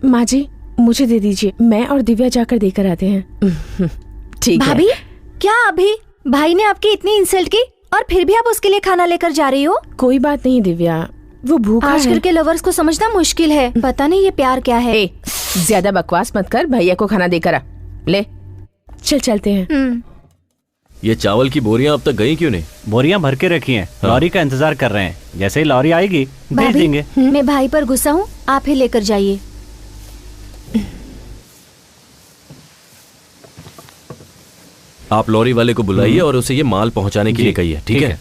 माँ जी, मुझे दे दीजिए, मैं और दिव्या जाकर देकर आते हैं। ठीक है। भाभी, क्या अभी भाई ने आपकी इतनी इंसल्ट की और फिर भी आप उसके लिए खाना लेकर जा रही हो? कोई बात नहीं दिव्या, वो भूखा है। आजकल के लवर्स को समझना मुश्किल है। पता नहीं ये प्यार क्या है। ज्यादा बकवास मत कर, भैया को खाना देकर आ। ले चल चलते हैं। ये चावल की बोरियां अब तक गई क्यों नहीं? बोरियां भर के रखी हैं। लॉरी का इंतजार कर रहे हैं। जैसे ही लॉरी आएगी भेज देंगे। मैं भाई पर गुस्सा हूँ, आप ही लेकर जाइए। आप लॉरी वाले को बुलाइए और उसे ये माल पहुंचाने के लिए कहिए। ठीक है?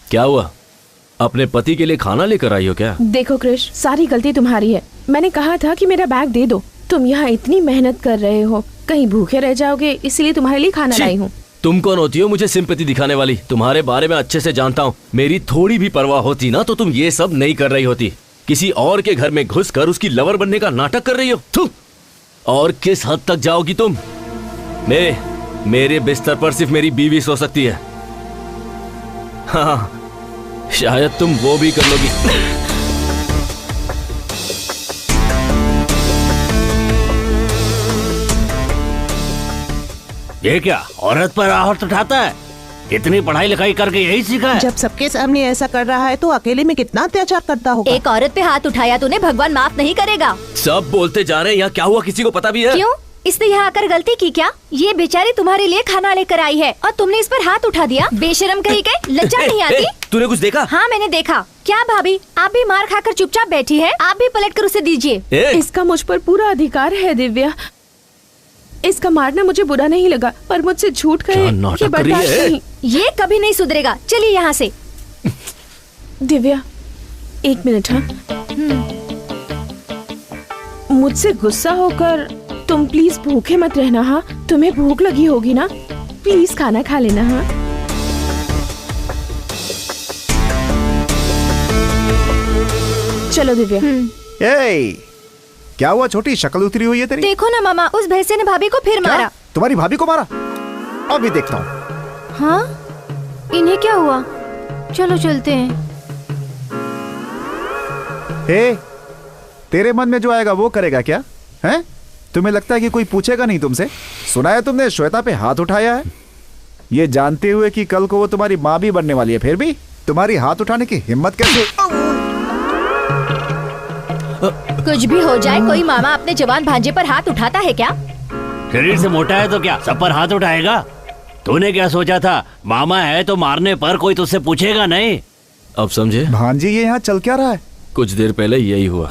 क्या हुआ? अपने पति के लिए खाना लेकर आई हो क्या? देखो कृष, सारी गलती तुम्हारी है। मैंने कहा था कि मेरा बैग दे दो। तुम यहाँ इतनी मेहनत कर रहे हो, कहीं भूखे रह जाओगे, इसलिए तुम्हारे लिए खाना लाई हूँ। तुम कौन होती हो मुझे सिंपैथी दिखाने वाली? तुम्हारे बारे में अच्छे से जानता हूँ। मेरी थोड़ी भी परवाह होती ना तो तुम ये सब नहीं कर रही होती। किसी और के घर में घुसकर उसकी लवर बनने का नाटक कर रही हो। और किस हद तक जाओगी तुम? मेरे बिस्तर पर सिर्फ मेरी बीवी सो सकती है। हाँ, शायद तुम वो भी कर लोगी। ये क्या औरत पर आहट उठाता है? इतनी पढ़ाई लिखाई करके यही सीखा है? जब सबके सामने ऐसा कर रहा है तो अकेले में कितना अत्याचार करता होगा। एक औरत पे हाथ उठाया तूने, भगवान माफ नहीं करेगा। सब बोलते जा रहे हैं, यहाँ क्या हुआ किसी को पता भी है? क्यों? इसने यहाँ आकर गलती की क्या? ये बेचारी तुम्हारे लिए खाना लेकर आई है और तुमने इस पर हाथ उठा दिया। बेशरम कहीं के, लज्जा नहीं आती? तूने कुछ देखा? हाँ मैंने देखा। क्या भाभी, आप भी मार खाकर चुपचाप बैठी है? आप भी पलट कर उसे दीजिए। इसका मुझ पर पूरा अधिकार है दिव्या। इसका मारना मुझे बुरा नहीं लगा, पर मुझसे झूठ कहे ये बर्दाश्त नहीं। ये कभी नहीं सुधरेगा। चलिए यहाँ से। दिव्या, एक मिनट। हाँ, मुझसे गुस्सा होकर तुम प्लीज भूखे मत रहना। हाँ, तुम्हें भूख लगी होगी ना, प्लीज खाना खा लेना। हाँ, चलो दिव्या। क्या हुआ छोटी, शक्ल उतरी हुई है तेरी? देखो ना मामा, उस भैंसे ने भाभी को फिर मारा। तुम्हारी भाभी को मारा? अभी देखता हूँ। हाँ, इन्हें क्या हुआ? चलो चलते हैं। तेरे मन में जो आएगा वो करेगा क्या? हैं? तुम्हें लगता है कि कोई पूछेगा नहीं तुमसे? सुना है तुमने श्वेता पे हाथ उठाया है, ये जानते हुए कि कल को वो तुम्हारी माँ भी बनने वाली है, फिर भी तुम्हारी हाथ उठाने की हिम्मत कैसे? कुछ भी हो जाए, कोई मामा अपने जवान भांजे पर हाथ उठाता है क्या? शरीर से मोटा है तो क्या सब पर हाथ उठाएगा? तूने क्या सोचा था, मामा है तो मारने पर कोई तुझसे पूछेगा नहीं? अब समझे? भांजी ये यहाँ चल क्या रहा है? कुछ देर पहले यही हुआ।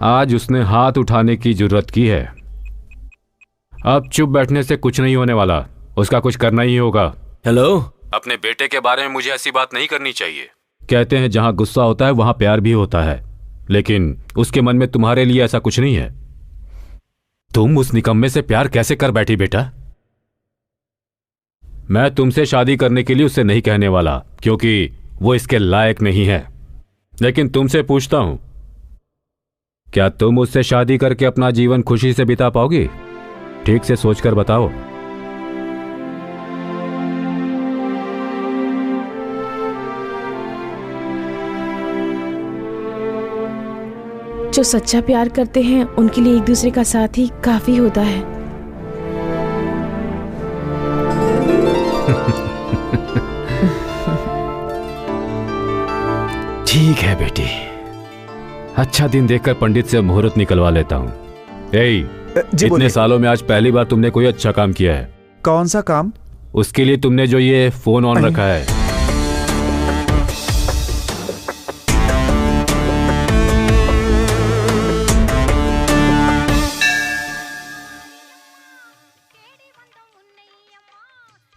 आज उसने हाथ उठाने की जुर्रत की है। अब चुप बैठने से कुछ नहीं होने वाला, उसका कुछ करना ही होगा। हेलो, अपने बेटे के बारे में मुझे ऐसी बात नहीं करनी चाहिए। कहते हैं जहां गुस्सा होता है वहां प्यार भी होता है, लेकिन उसके मन में तुम्हारे लिए ऐसा कुछ नहीं है। तुम उस निकम्मे से प्यार कैसे कर बैठी बेटा? मैं तुमसे शादी करने के लिए उससे नहीं कहने वाला, क्योंकि वो इसके लायक नहीं है। लेकिन तुमसे पूछता हूं, क्या तुम उससे शादी करके अपना जीवन खुशी से बिता पाओगी? ठीक से सोचकर बताओ। जो सच्चा प्यार करते हैं उनके लिए एक दूसरे का साथ ही काफी होता है। ठीक है बेटी, अच्छा दिन देखकर पंडित से मुहूर्त निकलवा लेता हूँ। इतने सालों में आज पहली बार तुमने कोई अच्छा काम किया है। कौन सा काम? उसके लिए तुमने जो ये फोन ऑन रखा है।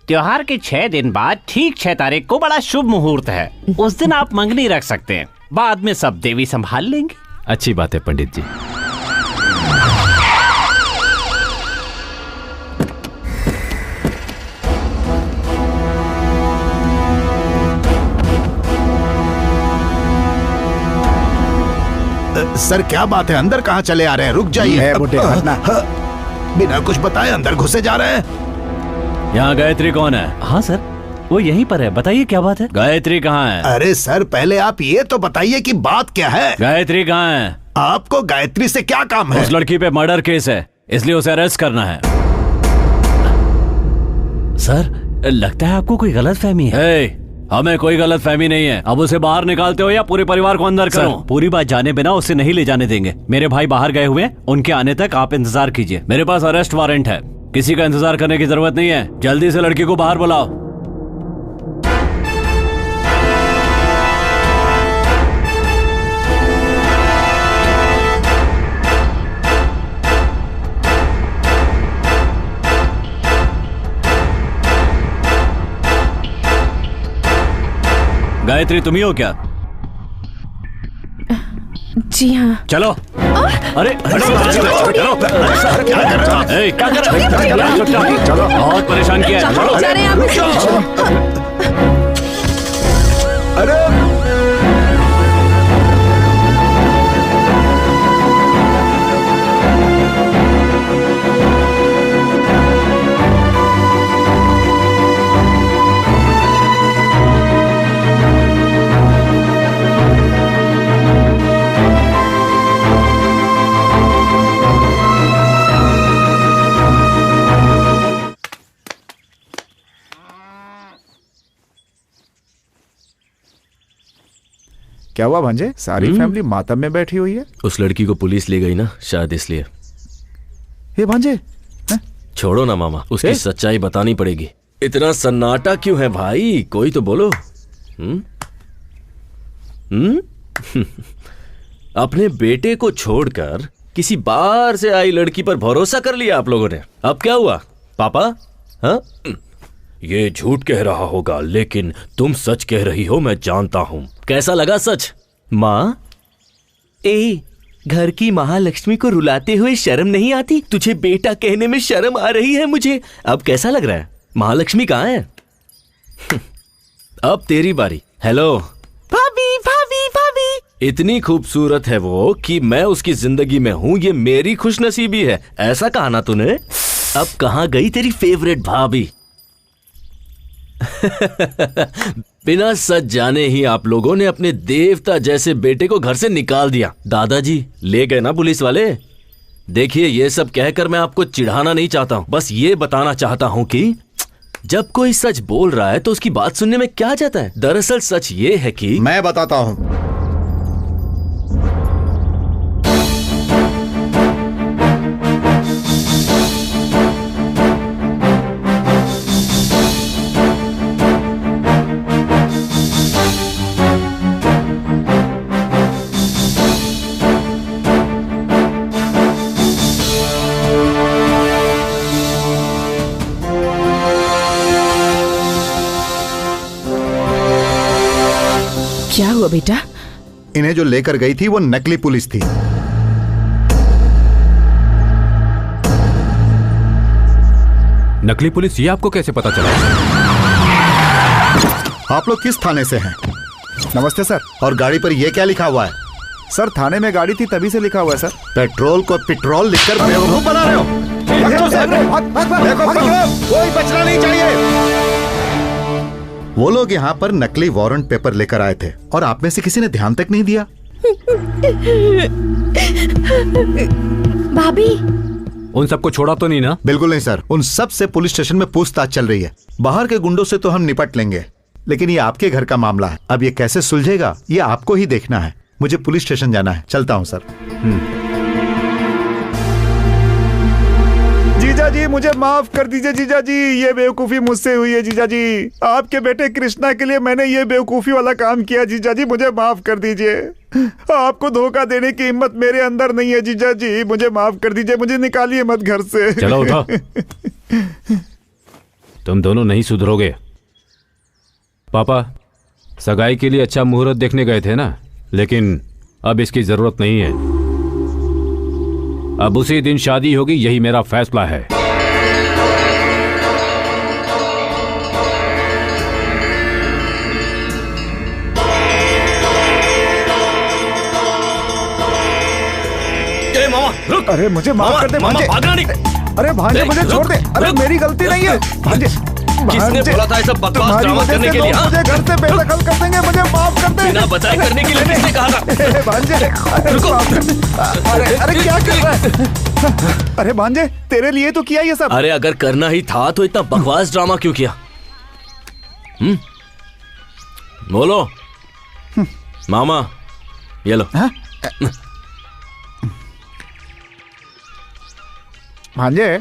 त्योहार के 6 दिन बाद ठीक 6 तारीख को बड़ा शुभ मुहूर्त है। उस दिन आप मंगनी रख सकते हैं, बाद में सब देवी संभाल लेंगे। अच्छी बात है पंडित जी। सर क्या बात है, अंदर कहाँ चले आ रहे हैं? रुक जाइए। बिना कुछ बताए अंदर घुसे जा रहे हैं। यहाँ गायत्री कौन है? हाँ सर, वो यहीं पर है। बताइए क्या बात है? गायत्री कहाँ है? अरे सर पहले आप ये तो बताइए कि बात क्या है। गायत्री कहाँ है? आपको गायत्री से क्या काम है? उस लड़की पे मर्डर केस है, इसलिए उसे अरेस्ट करना है। सर लगता है आपको कोई गलतफहमी है। हमें कोई गलतफहमी नहीं है। अब उसे बाहर निकालते हो या पूरे परिवार को अंदर करो? पूरी बात जाने बिना उसे नहीं ले जाने देंगे। मेरे भाई बाहर गए हुए, उनके आने तक आप इंतजार कीजिए। मेरे पास अरेस्ट वारंट है, किसी का इंतजार करने की जरूरत नहीं है। जल्दी से लड़की को बाहर बुलाओ। गायत्री तुम ही हो क्या? जी हाँ। चलो। अरे चलो, क्या कर रहे हो? चलो, बहुत परेशान किया है। चलो। अरे क्या हुआ भांजे? सारी फैमिली मातम में बैठी हुई है। उस लड़की को पुलिस ले गई ना, शायद इसलिए। हे भांजे, छोड़ो ना मामा, उसकी सच्चाई बतानी पड़ेगी। इतना सन्नाटा क्यों है भाई? कोई तो बोलो। अपने बेटे को छोड़कर किसी बाहर से आई लड़की पर भरोसा कर लिया आप लोगों ने। अब क्या हुआ पापा? हाँ, ये झूठ कह रहा होगा, लेकिन तुम सच कह रही हो, मैं जानता हूं। कैसा लगा सच? माँ, घर की महालक्ष्मी को रुलाते हुए शर्म नहीं आती? तुझे बेटा कहने में शर्म आ रही है मुझे। अब कैसा लग रहा है? महालक्ष्मी कहाँ है? अब तेरी बारी। हेलो भाभी, भाभी, भाभी। इतनी खूबसूरत है वो कि मैं उसकी जिंदगी में हूँ, ये मेरी खुशनसीबी है। ऐसा कहा ना तूने। अब कहाँ गई तेरी फेवरेट भाभी? बिना सच जाने ही आप लोगों ने अपने देवता जैसे बेटे को घर से निकाल दिया। दादाजी ले गए ना पुलिस वाले। देखिए, ये सब कहकर मैं आपको चिढ़ाना नहीं चाहता हूँ, बस ये बताना चाहता हूँ कि जब कोई सच बोल रहा है तो उसकी बात सुनने में क्या जाता है। दरअसल सच ये है कि मैं बताता हूँ। क्या हुआ बेटा? इन्हें जो लेकर गई थी वो नकली पुलिस थी। नकली पुलिस, ये आपको कैसे पता चला? आप लोग किस थाने से हैं? नमस्ते सर। और गाड़ी पर ये क्या लिखा हुआ है? सर थाने में गाड़ी थी तभी से लिखा हुआ है सर। पेट्रोल को पेट्रोल लिखकर बेवकूफ बना रहे हो। देखो, कोई बचना नहीं चाहिए। वो लोग यहाँ पर नकली वारंट पेपर लेकर आए थे और आप में से किसी ने ध्यान तक नहीं दिया। भाभी, उन सबको छोड़ा तो नहीं ना? बिल्कुल नहीं सर, उन सब से पुलिस स्टेशन में पूछताछ चल रही है। बाहर के गुंडों से तो हम निपट लेंगे, लेकिन ये आपके घर का मामला है। अब ये कैसे सुलझेगा ये आपको ही देखना है। मुझे पुलिस स्टेशन जाना है, चलता हूँ सर। जीजा जी मुझे माफ कर दीजिए जीजा जी, ये बेवकूफी मुझसे हुई है जीजा जी। आपके बेटे कृष्णा के लिए मैंने ये बेवकूफी वाला काम किया जीजा जी, मुझे माफ कर दीजिए। आपको धोखा देने की हिम्मत मेरे अंदर नहीं है जीजा जी, मुझे माफ कर दीजिए, मुझे निकालिए मत घर से। चलो उठो। तुम दोनों नहीं सुधरोगे। पापा सगाई के लिए अच्छा मुहूर्त देखने गए थे ना, लेकिन अब इसकी जरूरत नहीं है। अब उसी दिन शादी होगी, यही मेरा फैसला है। मामा रुक। अरे मुझे माफ कर दे भांजे। भागना नहीं। अरे भांजे मुझे छोड़ दे। अरे मेरी गलती नहीं है भांजे। किसने बोला था ऐसा बकवास ड्रामा करने के लिए? मुझे घर से बेदखल कर देंगे, मुझे माफ कर दे। बिना बताए करने के लिए किसने कहा था? भांजे रुको। अरे क्या कर रहा है? अरे भांजे तेरे लिए तो किया ये सब। अरे अगर करना ही था तो इतना बकवास ड्रामा क्यों किया? बोलो मामा, ये लो। भांजे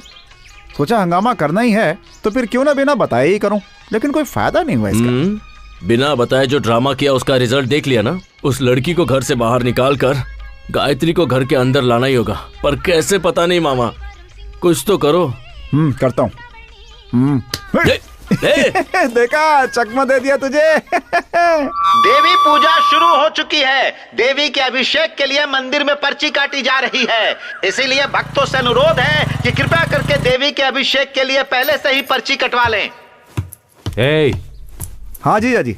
सोचा हंगामा करना ही है तो फिर क्यों ना बिना बताए ही करूं, लेकिन कोई फायदा नहीं हुआ इसका। बिना बताए जो ड्रामा किया उसका रिजल्ट देख लिया ना। उस लड़की को घर से बाहर निकाल कर गायत्री को घर के अंदर लाना ही होगा, पर कैसे पता नहीं मामा, कुछ तो करो। करता हूँ। देखा, चकमा दे दिया तुझे। देवी पूजा शुरू हो चुकी है। देवी के अभिषेक के लिए मंदिर में पर्ची काटी जा रही है, इसीलिए भक्तों से अनुरोध है कि कृपया करके देवी के अभिषेक के लिए पहले से ही पर्ची कटवा लें। हाँ जीजा जी।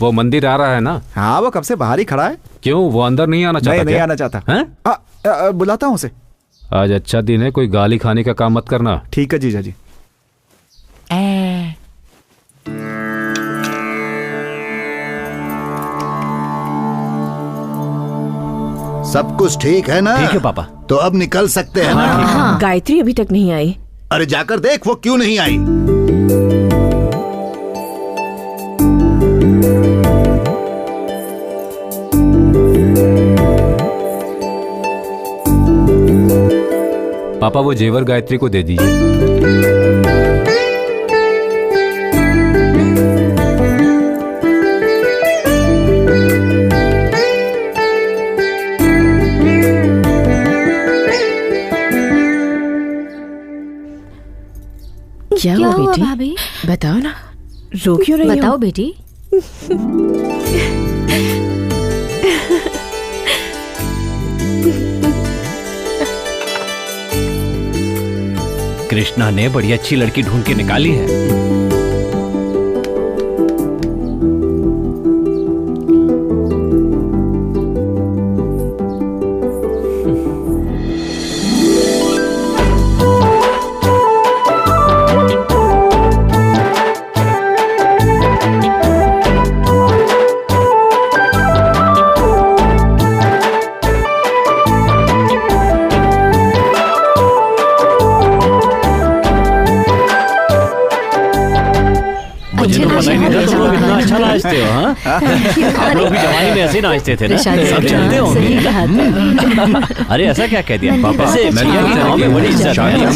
वो मंदिर आ रहा है ना? हाँ वो कब से बाहर ही खड़ा है। क्यों, वो अंदर नहीं आना चाहता? नहीं आना चाहता। बुलाता हूँ उसे। आज अच्छा दिन है, कोई गाली खाने का काम मत करना। ठीक है जीजा जी। सब कुछ ठीक है ना? ठीक है पापा। तो अब निकल सकते हैं ना? गायत्री अभी तक नहीं आई। अरे जाकर देख वो क्यों नहीं आई। पापा वो जेवर गायत्री को दे दीजिए। क्या हुआ बेटी? भाभी बताओ ना, रो क्यों रही हो? बताओ बेटी। कृष्णा ने बड़ी अच्छी लड़की ढूंढ के निकाली है। नाचते हो? हाँ, आप लोग भी जवानी में ऐसे नाचते थे ना? सब जानते हो। अरे ऐसा क्या कह दिया पापा? बड़ी इज्जत है।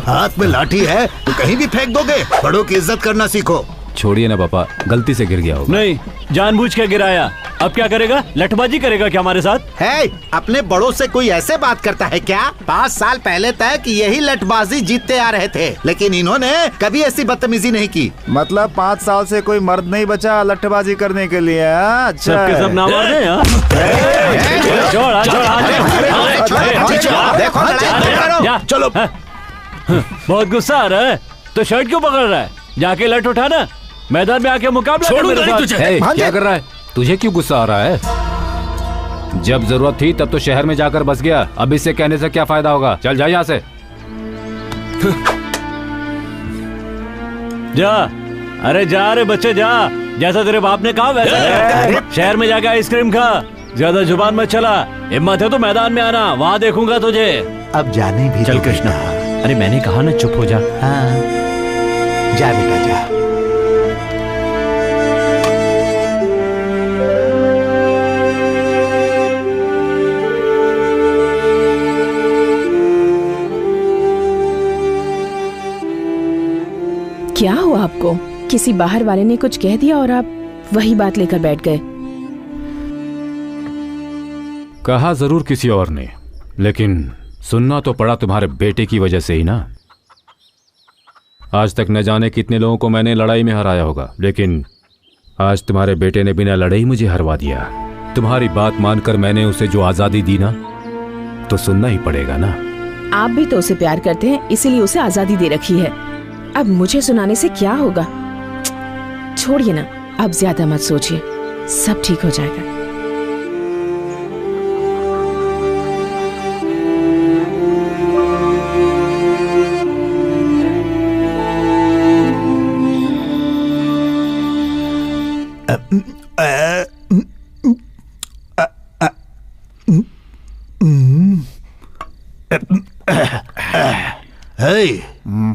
हाथ में लाठी है तो कहीं भी फेंक दोगे। बड़ों की इज्जत करना सीखो। छोड़िए ना पापा, गलती से गिर गया होगा। नहीं, जानबूझ के गिराया। अब क्या करेगा? लठबाजी करेगा क्या हमारे साथ? है, अपने बड़ों से कोई ऐसे बात करता है क्या? 5 साल पहले तक यही लठबाजी जीतते आ रहे थे, लेकिन इन्होंने कभी ऐसी बदतमीजी नहीं की। मतलब 5 साल से कोई मर्द नहीं बचा लठबाजी करने के लिए। अच्छा, सबके सब ना मार दे। चलो। बहुत गुस्सा आ रहा है तो शर्ट क्यों पकड़ रहा है? जाके लठ उठाना, मैदान में आके मुकाबला कर मेरे साथ। क्या कर रहा है? तुझे क्यों गुस्सा आ रहा है? जब जरूरत थी तब तो शहर में जाकर बस गया। अब इससे कहने से क्या फायदा होगा? चल जा यहाँ से। जा, अरे जा रे बच्चे जा। जैसा तेरे बाप ने कहा वैसा शहर में जाके आइसक्रीम खा। ज्यादा जुबान मत चला। हिम्मत है तो मैदान में आना, वहाँ देखूंगा तुझे। अब जाने भी चल कृष्णा। अरे मैंने कहा ना चुप हो जा। हाँ, जा बेटा जा। क्या हुआ आपको? किसी बाहर वाले ने कुछ कह दिया और आप वही बात लेकर बैठ गए? कहा जरूर किसी और ने, लेकिन सुनना तो पड़ा तुम्हारे बेटे की वजह से ही ना। आज तक न जाने कितने लोगों को मैंने लड़ाई में हराया होगा, लेकिन आज तुम्हारे बेटे ने बिना लड़ाई मुझे हरवा दिया। तुम्हारी बात मानकर मैंने उसे जो आजादी दी ना, तो सुनना ही पड़ेगा ना। आप भी तो उसे प्यार करते हैं, इसीलिए उसे आजादी दे रखी है। अब मुझे सुनाने से क्या होगा? छोड़िए ना, अब ज्यादा मत सोचिए, सब ठीक हो जाएगा।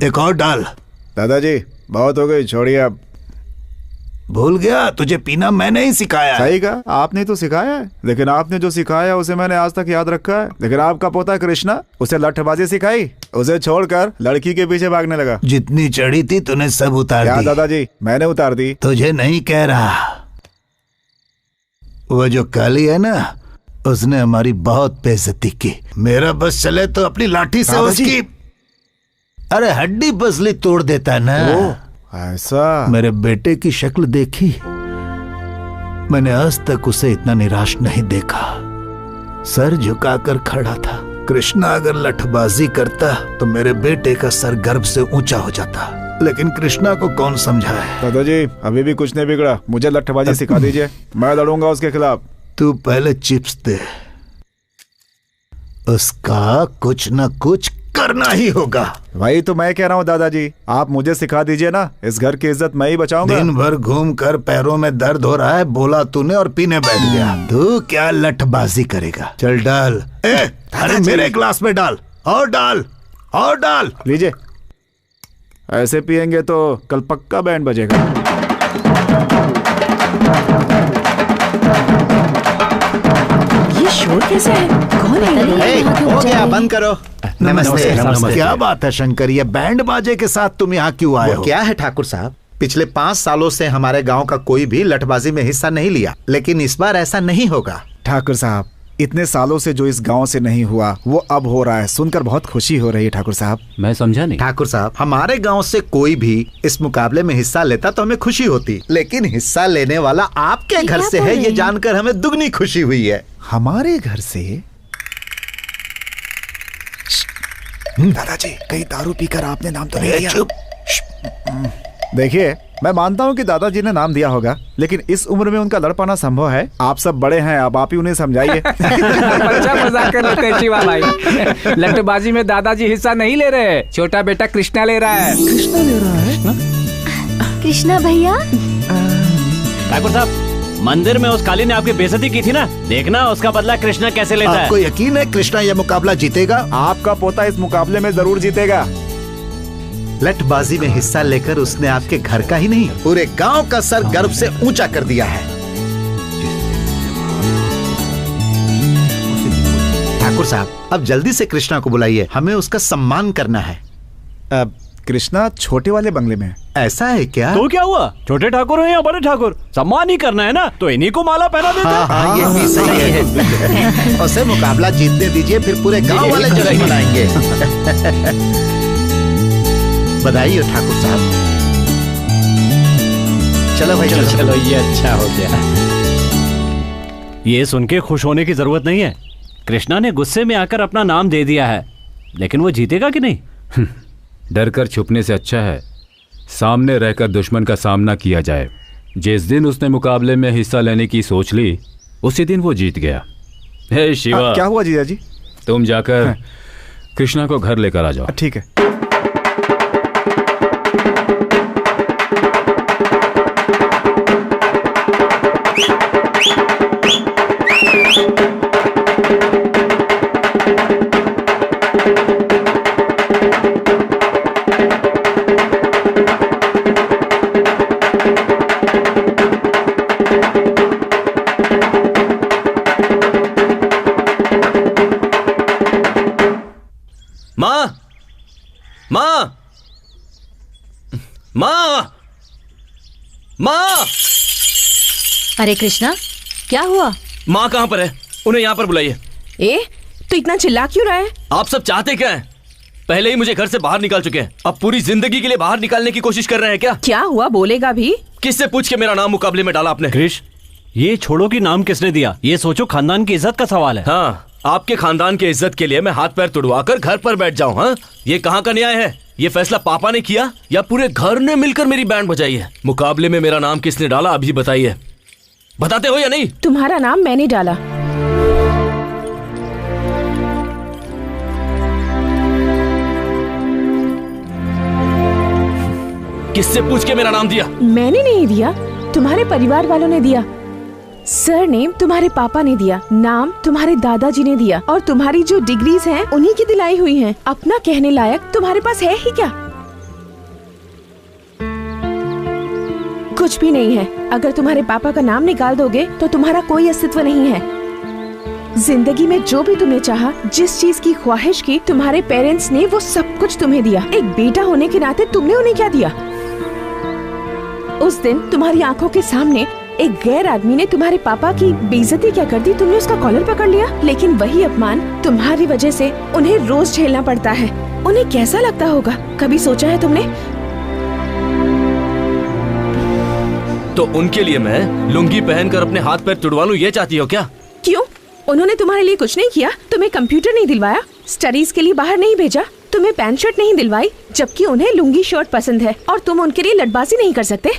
एक और डाल। दादाजी बहुत हो गई, छोड़िए अब। भूल गया, तुझे पीना मैंने ही सिखाया। सही कहा, आपने तो सिखाया है, लेकिन आपने जो सिखाया उसे मैंने आज तक याद रखा है। लेकिन आपका पोता कृष्णा, उसे लठबाजी सिखाई, उसे छोड़कर लड़की के पीछे भागने लगा। जितनी चढ़ी थी तूने सब उतार दी। दादाजी मैंने उतार दी। तुझे नहीं कह रहा, वो जो काली है ना, उसने हमारी बहुत बेइज्जती की। मेरा बस चले तो अपनी लाठी से उसकी अरे हड्डी पसली तोड़ देता ना। ऐसा? मेरे बेटे की शक्ल देखी, मैंने आज तक उसे इतना निराश नहीं देखा। सर झुकाकर खड़ा था। कृष्णा अगर लठबाजी करता तो मेरे बेटे का सर गर्व से ऊंचा हो जाता, लेकिन कृष्णा को कौन समझाए। दादाजी अभी भी कुछ नहीं बिगड़ा, मुझे लठबाजी सिखा दीजिए, मैं लड़ूंगा उसके खिलाफ। तू पहले चिप्स दे, उसका कुछ न कुछ करना ही होगा। वही तो मैं कह रहा हूँ दादाजी, आप मुझे सिखा दीजिए ना, इस घर की इज्जत मैं ही बचाऊंगा। दिन भर घूम कर पैरों में दर्द हो रहा है, बोला तूने और पीने बैठ गया। तू क्या लठबाजी करेगा? चल डाल। अरे मेरे ग्लास में डाल, और डाल, और डाल। लीजिए, ऐसे पियेंगे तो कल पक्का बैंड बजेगा। ये शोर कैसा है? कौन है? हो गया, बंद करो। नमस्ते, नमस्ते। क्या बात है शंकर, ये बैंड बाजे के साथ तुम यहाँ क्यों आए हो? क्या है ठाकुर साहब, पिछले 5 सालों से हमारे गांव का कोई भी लठबाजी में हिस्सा नहीं लिया, लेकिन इस बार ऐसा नहीं होगा। ठाकुर साहब, इतने सालों से जो इस गांव से नहीं हुआ वो अब हो रहा है, सुनकर बहुत खुशी हो रही है। ठाकुर साहब, मैं समझा नहीं। ठाकुर साहब, हमारे गांव से कोई भी इस मुकाबले में हिस्सा लेता तो हमें खुशी होती, लेकिन हिस्सा लेने वाला आपके घर से है, ये जानकर हमें दुगनी खुशी हुई है। हमारे घर से? दादाजी कहीं दारू पीकर आपने नाम तो नहीं लिया? चुप। देखिए, मैं मानता हूँ कि दादाजी ने नाम दिया होगा, लेकिन इस उम्र में उनका लड़ पाना संभव है। आप सब बड़े हैं, अब आप ही उन्हें समझाइए। अच्छा मजाक कर लेते हैं शिवा भाई। लठबाजी में दादाजी हिस्सा नहीं ले रहे, छोटा बेटा कृष्णा ले रहा है। कृष्णा ले रहा है? कृष्णा भैया? ठाकुर साहब, मंदिर में उस काली ने आपकी बेइज्जती की थी ना, देखना उसका बदला कृष्णा कैसे लेता है। आपको यकीन है कृष्णा यह मुकाबला जीतेगा? आपका पोता इस मुकाबले में जरूर जीतेगा। लठबाजी में हिस्सा लेकर उसने आपके घर का ही नहीं पूरे गांव का सर गर्व से ऊंचा कर दिया है। ठाकुर साहब, अब जल्दी से कृष्णा को बुलाइए, हमें उसका सम्मान करना है। कृष्णा छोटे वाले बंगले में है। ऐसा है क्या? तो क्या हुआ, छोटे ठाकुर हैं या बड़े ठाकुर, सम्मान ही करना है ना, तो इन्हीं को माला पहना देते हैं। हाँ, ये भी सही है। उसे मुकाबला जीतने दीजिए, फिर पूरे गांव वाले जश्न मनाएंगे। बधाई हो ठाकुर साहब। चलो भाई चलो, ये अच्छा हो गया। ये सुन के खुश होने की जरूरत नहीं है। कृष्णा ने गुस्से में आकर अपना नाम दे दिया है, लेकिन वो जीतेगा कि नहीं? डर कर छुपने से अच्छा है सामने रहकर दुश्मन का सामना किया जाए। जिस दिन उसने मुकाबले में हिस्सा लेने की सोच ली, उसी दिन वो जीत गया। हे शिवा, क्या हुआ जीजा जी? तुम जाकर कृष्णा को घर लेकर आ जाओ। ठीक है। माँ! अरे कृष्णा, क्या हुआ? माँ कहाँ पर है? उन्हें यहाँ पर बुलाइए। तो इतना चिल्ला क्यों रहा है? आप सब चाहते क्या हैं? पहले ही मुझे घर से बाहर निकाल चुके हैं, अब पूरी जिंदगी के लिए बाहर निकालने की कोशिश कर रहे हैं क्या? क्या हुआ, बोलेगा भी? किससे पूछ के मेरा नाम मुकाबले में डाला आपने? कृष, ये छोड़ो कि नाम किसने दिया, ये सोचो खानदान की इज्जत का सवाल है। हाँ, आपके खानदान की इज्जत के लिए मैं हाथ पैर तुड़वा कर घर पर बैठ जाऊं? हाँ, ये कहाँ का न्याय है? ये फैसला पापा ने किया या पूरे घर ने मिलकर मेरी बैंड बजाई है? मुकाबले में मेरा नाम किसने डाला, अभी बताइए। बताते हो या नहीं? तुम्हारा नाम मैंने डाला। किससे पूछ के मेरा नाम दिया? मैंने नहीं दिया, तुम्हारे परिवार वालों ने दिया। सरनेम तुम्हारे पापा ने दिया, नाम तुम्हारे दादाजी ने दिया, और तुम्हारी जो डिग्रीज हैं उन्हीं की दिलाई हुई हैं। अपना कहने लायक तुम्हारे पास है ही क्या? कुछ भी नहीं है। अगर तुम्हारे पापा का नाम निकाल दोगे तो तुम्हारा कोई अस्तित्व नहीं है। जिंदगी में जो भी तुमने चाहा, जिस चीज की ख्वाहिश की, तुम्हारे पेरेंट्स ने वो सब कुछ तुम्हें दिया। एक बेटा होने के नाते तुमने उन्हें क्या दिया? उस दिन तुम्हारी आंखों के सामने एक गैर आदमी ने तुम्हारे पापा की बेइज्जती क्या कर दी, तुमने उसका कॉलर पकड़ लिया। लेकिन वही अपमान तुम्हारी वजह से उन्हें रोज झेलना पड़ता है। उन्हें कैसा लगता होगा, कभी सोचा है तुमने? तो उनके लिए मैं लुंगी पहनकर अपने हाथ पैर तुड़वा लूं, ये चाहती हो क्या? क्यों? उन्होंने तुम्हारे लिए कुछ नहीं किया? तुम्हें कंप्यूटर नहीं दिलवाया, स्टडीज के लिए बाहर नहीं भेजा, तुम्हें पैंट शर्ट नहीं दिलवाई, जबकि उन्हें लुंगी शर्ट पसंद है, और तुम उनके लिए लटबाजी नहीं कर सकते?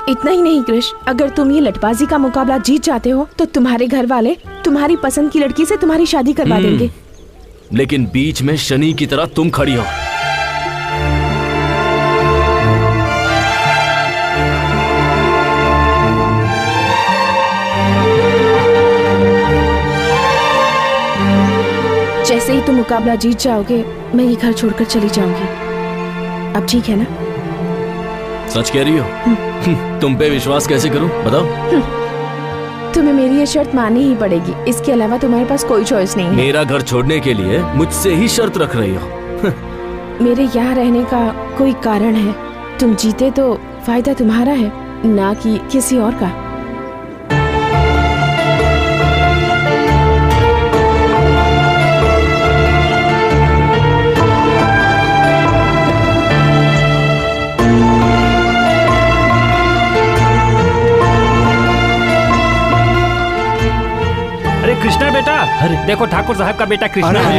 इतना ही नहीं कृष, अगर तुम ये लटबाजी का मुकाबला जीत जाते हो तो तुम्हारे घर वाले तुम्हारी पसंद की लड़की से तुम्हारी शादी करवा देंगे। लेकिन बीच में शनि की तरह तुम खड़ी हो। जैसे ही तुम मुकाबला जीत जाओगे, मैं ये घर छोड़कर चली जाऊंगी। अब ठीक है ना? सच कह रही हो? तुम पे विश्वास कैसे करूं, बताओ? तुम्हें मेरी ये शर्त माननी ही पड़ेगी, इसके अलावा तुम्हारे पास कोई चॉइस नहीं है। मेरा घर छोड़ने के लिए मुझसे ही शर्त रख रही हो? मेरे यहाँ रहने का कोई कारण है। तुम जीते तो फायदा तुम्हारा है, ना कि किसी और का। कृष्णा बेटा, देखो ठाकुर साहब का बेटा कृष्णा है।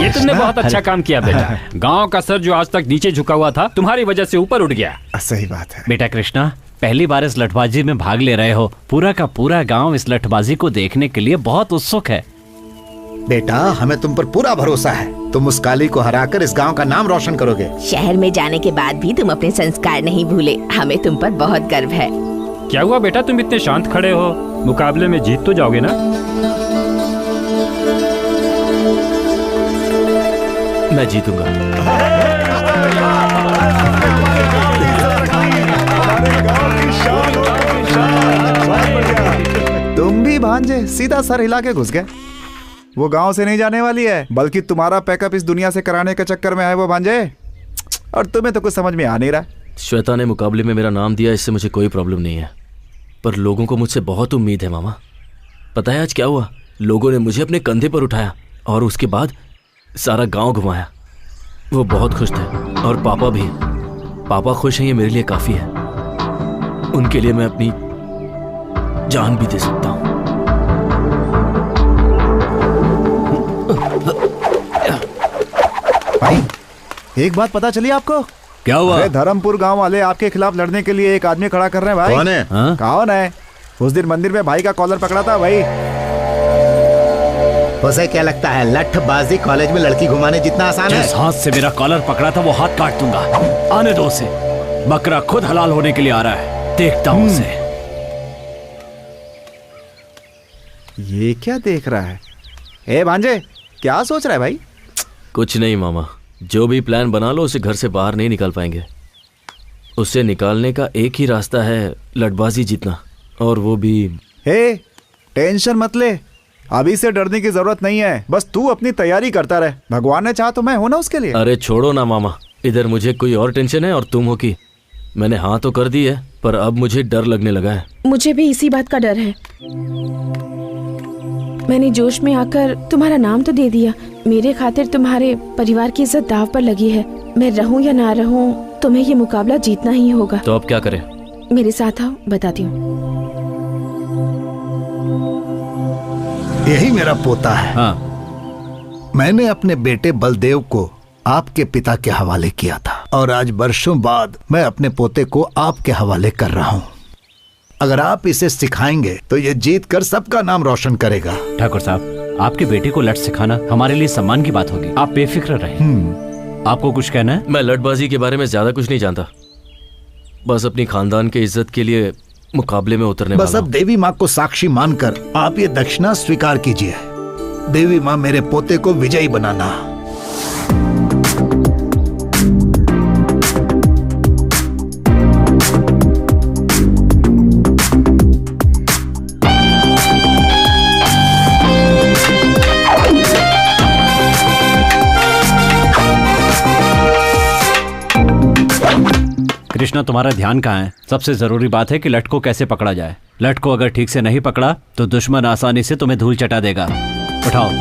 ये तुमने बहुत अच्छा काम किया बेटा। गांव का सर जो आज तक नीचे झुका हुआ था, तुम्हारी वजह से ऊपर उठ गया। सही बात है बेटा कृष्णा, पहली बार इस लठबाजी में भाग ले रहे हो। पूरा का पूरा गांव इस लठबाजी को देखने के लिए बहुत उत्सुक है। बेटा, हमें तुम पर पूरा भरोसा है। तुम उस काली को हराकर इस गांव का नाम रोशन करोगे। शहर में जाने के बाद भी तुम अपने संस्कार नहीं भूले, हमें तुम पर बहुत गर्व है। क्या हुआ बेटा, तुम इतने शांत खड़े हो? मुकाबले में जीत तो जाओगे ना? मैं जीतूंगा। तुम भी भांजे सीधा सर हिला के घुस गए। वो गांव से नहीं जाने वाली है, बल्कि तुम्हारा पैकअप इस दुनिया से कराने के चक्कर में है वो भांजे। और तुम्हें तो कुछ समझ में आ नहीं रहा। श्वेता ने मुकाबले में मेरा नाम दिया, इससे मुझे कोई प्रॉब्लम नहीं है, पर लोगों को मुझसे बहुत उम्मीद है मामा। पता है आज क्या हुआ? लोगों ने मुझे अपने कंधे पर उठाया और उसके बाद सारा गांव घुमाया। वो बहुत खुश थे और पापा भी। पापा खुश हैं, ये मेरे लिए काफी है। उनके लिए मैं अपनी जान भी दे सकता हूं। भाई एक बात पता चली आपको? क्या हुआ? अरे धर्मपुर गांव वाले आपके खिलाफ लड़ने के लिए एक आदमी खड़ा कर रहे हैं भाई। कौन है? कौन है? उस दिन मंदिर में भाई का कॉलर पकड़ा था भाई। उसे क्या लगता है लठबाजी कॉलेज में लड़की घुमाने जितना आसान है? जिस हाथ से मेरा कॉलर पकड़ा था वो हाथ काट दूंगा। आने दो उसे। बकरा खुद हलाल होने के लिए आ रहा है, देखता हूं उसे। ये क्या देख रहा है? ए भांजे क्या सोच रहा है भाई? कुछ नहीं मामा, जो भी प्लान बना लो उसे घर से बाहर नहीं निकाल पाएंगे। उसे निकालने का एक ही रास्ता है, लठबाजी जीतना, और वो भी। हे टेंशन मत ले, अभी से डरने की जरूरत नहीं है। बस तू अपनी तैयारी करता रहे, भगवान ने चाहा तो मैं हूं ना उसके लिए। अरे छोड़ो ना मामा, इधर मुझे कोई और टेंशन है और तुम हो कि मैंने हाँ तो कर दी है, पर अब मुझे डर लगने लगा है। मुझे भी इसी बात का डर है। मैंने जोश में आकर तुम्हारा नाम तो दे दिया। मेरे खातिर तुम्हारे परिवार की इज्जत दाव पर लगी है। मैं रहूं या ना रहूं, तुम्हें ये मुकाबला जीतना ही होगा। तो अब क्या करें? मेरे साथ आओ, बताती हूँ। यही मेरा पोता है। हाँ। मैंने अपने बेटे बलदेव को आपके पिता के हवाले किया था और आज वर्षों बाद मैं अपने पोते को आपके हवाले कर रहा हूँ। अगर आप इसे सिखाएंगे तो ये जीत कर सबका नाम रोशन करेगा। ठाकुर साहब, आपके बेटे को लठ सिखाना हमारे लिए सम्मान की बात होगी। आप बेफिक्र रहें। आपको कुछ कहना है? मैं लठबाजी के बारे में ज्यादा कुछ नहीं जानता, बस अपनी खानदान के इज्जत के लिए मुकाबले में उतरने बस अब देवी माँ को साक्षी मानकर आप ये दक्षिणा स्वीकार कीजिए। देवी माँ मेरे पोते को विजयी बनाना। कृष्णा, तुम्हारा ध्यान कहाँ है? सबसे जरूरी बात है कि लठ को कैसे पकड़ा जाए। लठ को अगर ठीक से नहीं पकड़ा तो दुश्मन आसानी से तुम्हें धूल चटा देगा। उठाओ।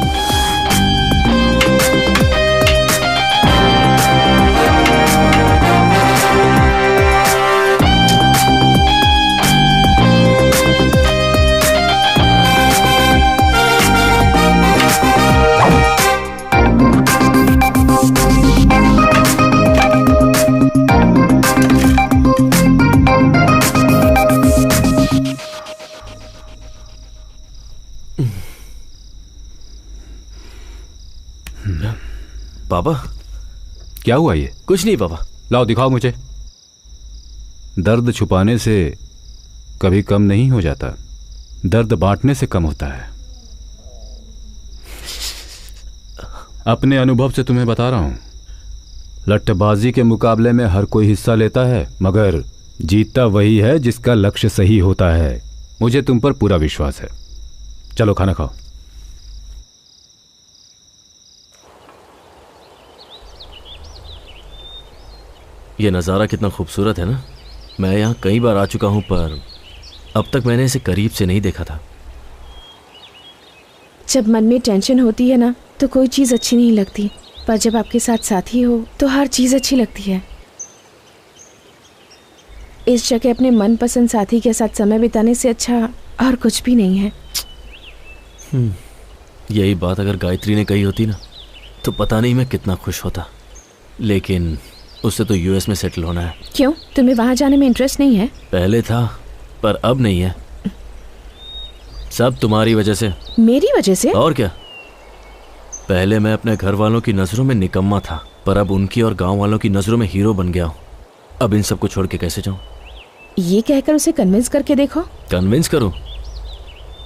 पापा क्या हुआ? ये कुछ नहीं पापा। लाओ दिखाओ मुझे। दर्द छुपाने से कभी कम नहीं हो जाता, दर्द बांटने से कम होता है। अपने अनुभव से तुम्हें बता रहा हूं, लट्ठबाजी के मुकाबले में हर कोई हिस्सा लेता है, मगर जीतता वही है जिसका लक्ष्य सही होता है। मुझे तुम पर पूरा विश्वास है। चलो खाना खाओ। ये नज़ारा कितना खूबसूरत है ना। मैं यहाँ कई बार आ चुका हूँ, पर अब तक मैंने इसे करीब से नहीं देखा था। जब मन में टेंशन होती है ना तो कोई चीज़ अच्छी नहीं लगती, पर जब आपके साथ साथी हो तो हर चीज़ अच्छी लगती है। इस जगह अपने मनपसंद साथी के साथ समय बिताने से अच्छा और कुछ भी नहीं है। यही बात अगर गायत्री ने कही होती ना तो पता नहीं मैं कितना खुश होता, लेकिन उससे तो यूएस में सेटल होना है। क्यों, तुम्हें वहां जाने में इंटरेस्ट नहीं है? पहले था पर अब नहीं है। सब तुम्हारी वजह से। मेरी वजह से? और क्या। पहले मैं अपने घर वालों की नजरों में निकम्मा था, पर अब उनकी और गांव वालों की नजरों में हीरो बन गया हूँ। अब इन सबको छोड़ के कैसे जाऊं? ये कहकर उसे कन्विंस करके देखो। कन्विंस करूं?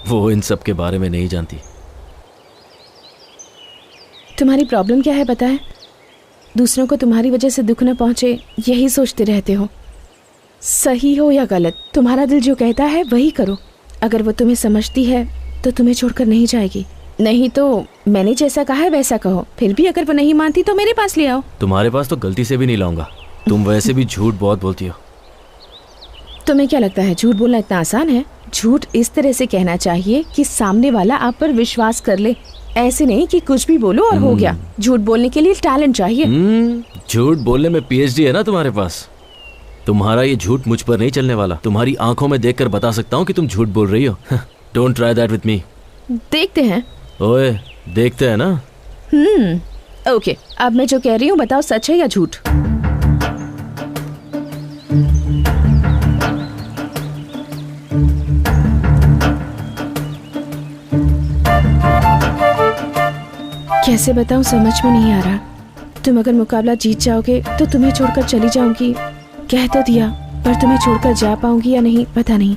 वो इन सब के बारे में नहीं जानती। तुम्हारी प्रॉब्लम क्या है पता है? दूसरों को तुम्हारी वजह से दुख न पहुंचे, यही सोचते रहते हो। सही हो या गलत, तुम्हारा दिल जो कहता है वही करो। अगर वो तुम्हें समझती है तो तुम्हें छोड़कर नहीं जाएगी, नहीं तो मैंने जैसा कहा है वैसा कहो। फिर भी अगर वो नहीं मानती तो मेरे पास ले आओ। तुम्हारे पास तो गलती से भी नहीं लाऊंगा। तुम वैसे भी झूठ बहुत बोलती हो। तुम्हें क्या लगता है झूठ बोलना इतना आसान है? झूठ इस तरह से कहना चाहिए कि सामने वाला आप पर विश्वास कर ले, ऐसे नहीं कि कुछ भी बोलो और हो गया। झूठ बोलने के लिए टैलेंट चाहिए। झूठ बोलने में पीएचडी है ना तुम्हारे पास। तुम्हारा ये झूठ मुझ पर नहीं चलने वाला। तुम्हारी आंखों में देखकर बता सकता हूँ कि तुम झूठ बोल रही हो। Don't try that with me. देखते हैं। ओए, देखते हैं ना। ओके, अब मैं जो कह रही हूँ बताओ, सच है या झूठ? कैसे बताऊं, समझ में नहीं आ रहा। तुम अगर मुकाबला जीत जाओगे तो तुम्हें छोड़कर चली जाऊंगी, कह तो दिया, पर तुम्हें छोड़कर जा पाऊंगी या नहीं पता नहीं।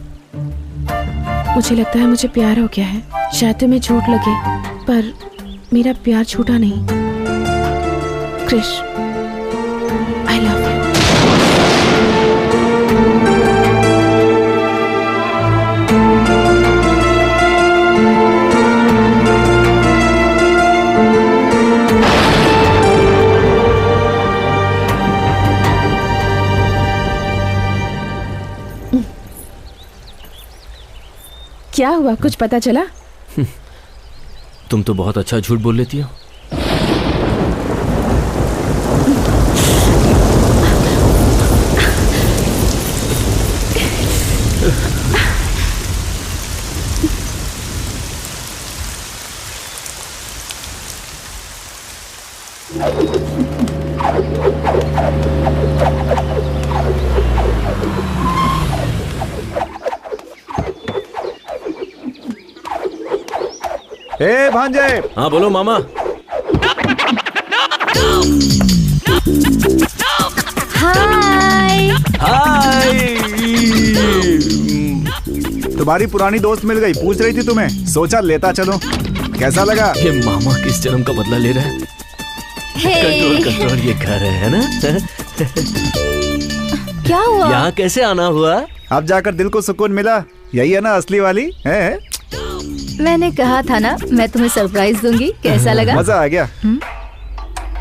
मुझे लगता है मुझे प्यार हो गया है। शायद तुम्हें झूठ लगे, पर मेरा प्यार छूटा नहीं। Krish, I love you. क्या हुआ, कुछ पता चला? तुम तो बहुत अच्छा झूठ बोल लेती हो। ए भांजे। हाँ बोलो मामा। हाय। हाय। तुम्हारी पुरानी दोस्त मिल गई, पूछ रही थी तुम्हें, सोचा लेता चलो। कैसा लगा? ये मामा किस जन्म का बदला ले रहा है? कंट्रोल कंट्रोल, ये घर है ना? क्या हुआ? यहाँ कैसे आना हुआ? अब जाकर दिल को सुकून मिला। यही है ना असली वाली है? मैंने कहा था ना मैं तुम्हें सरप्राइज दूंगी। कैसा लगा? मजा आ गया।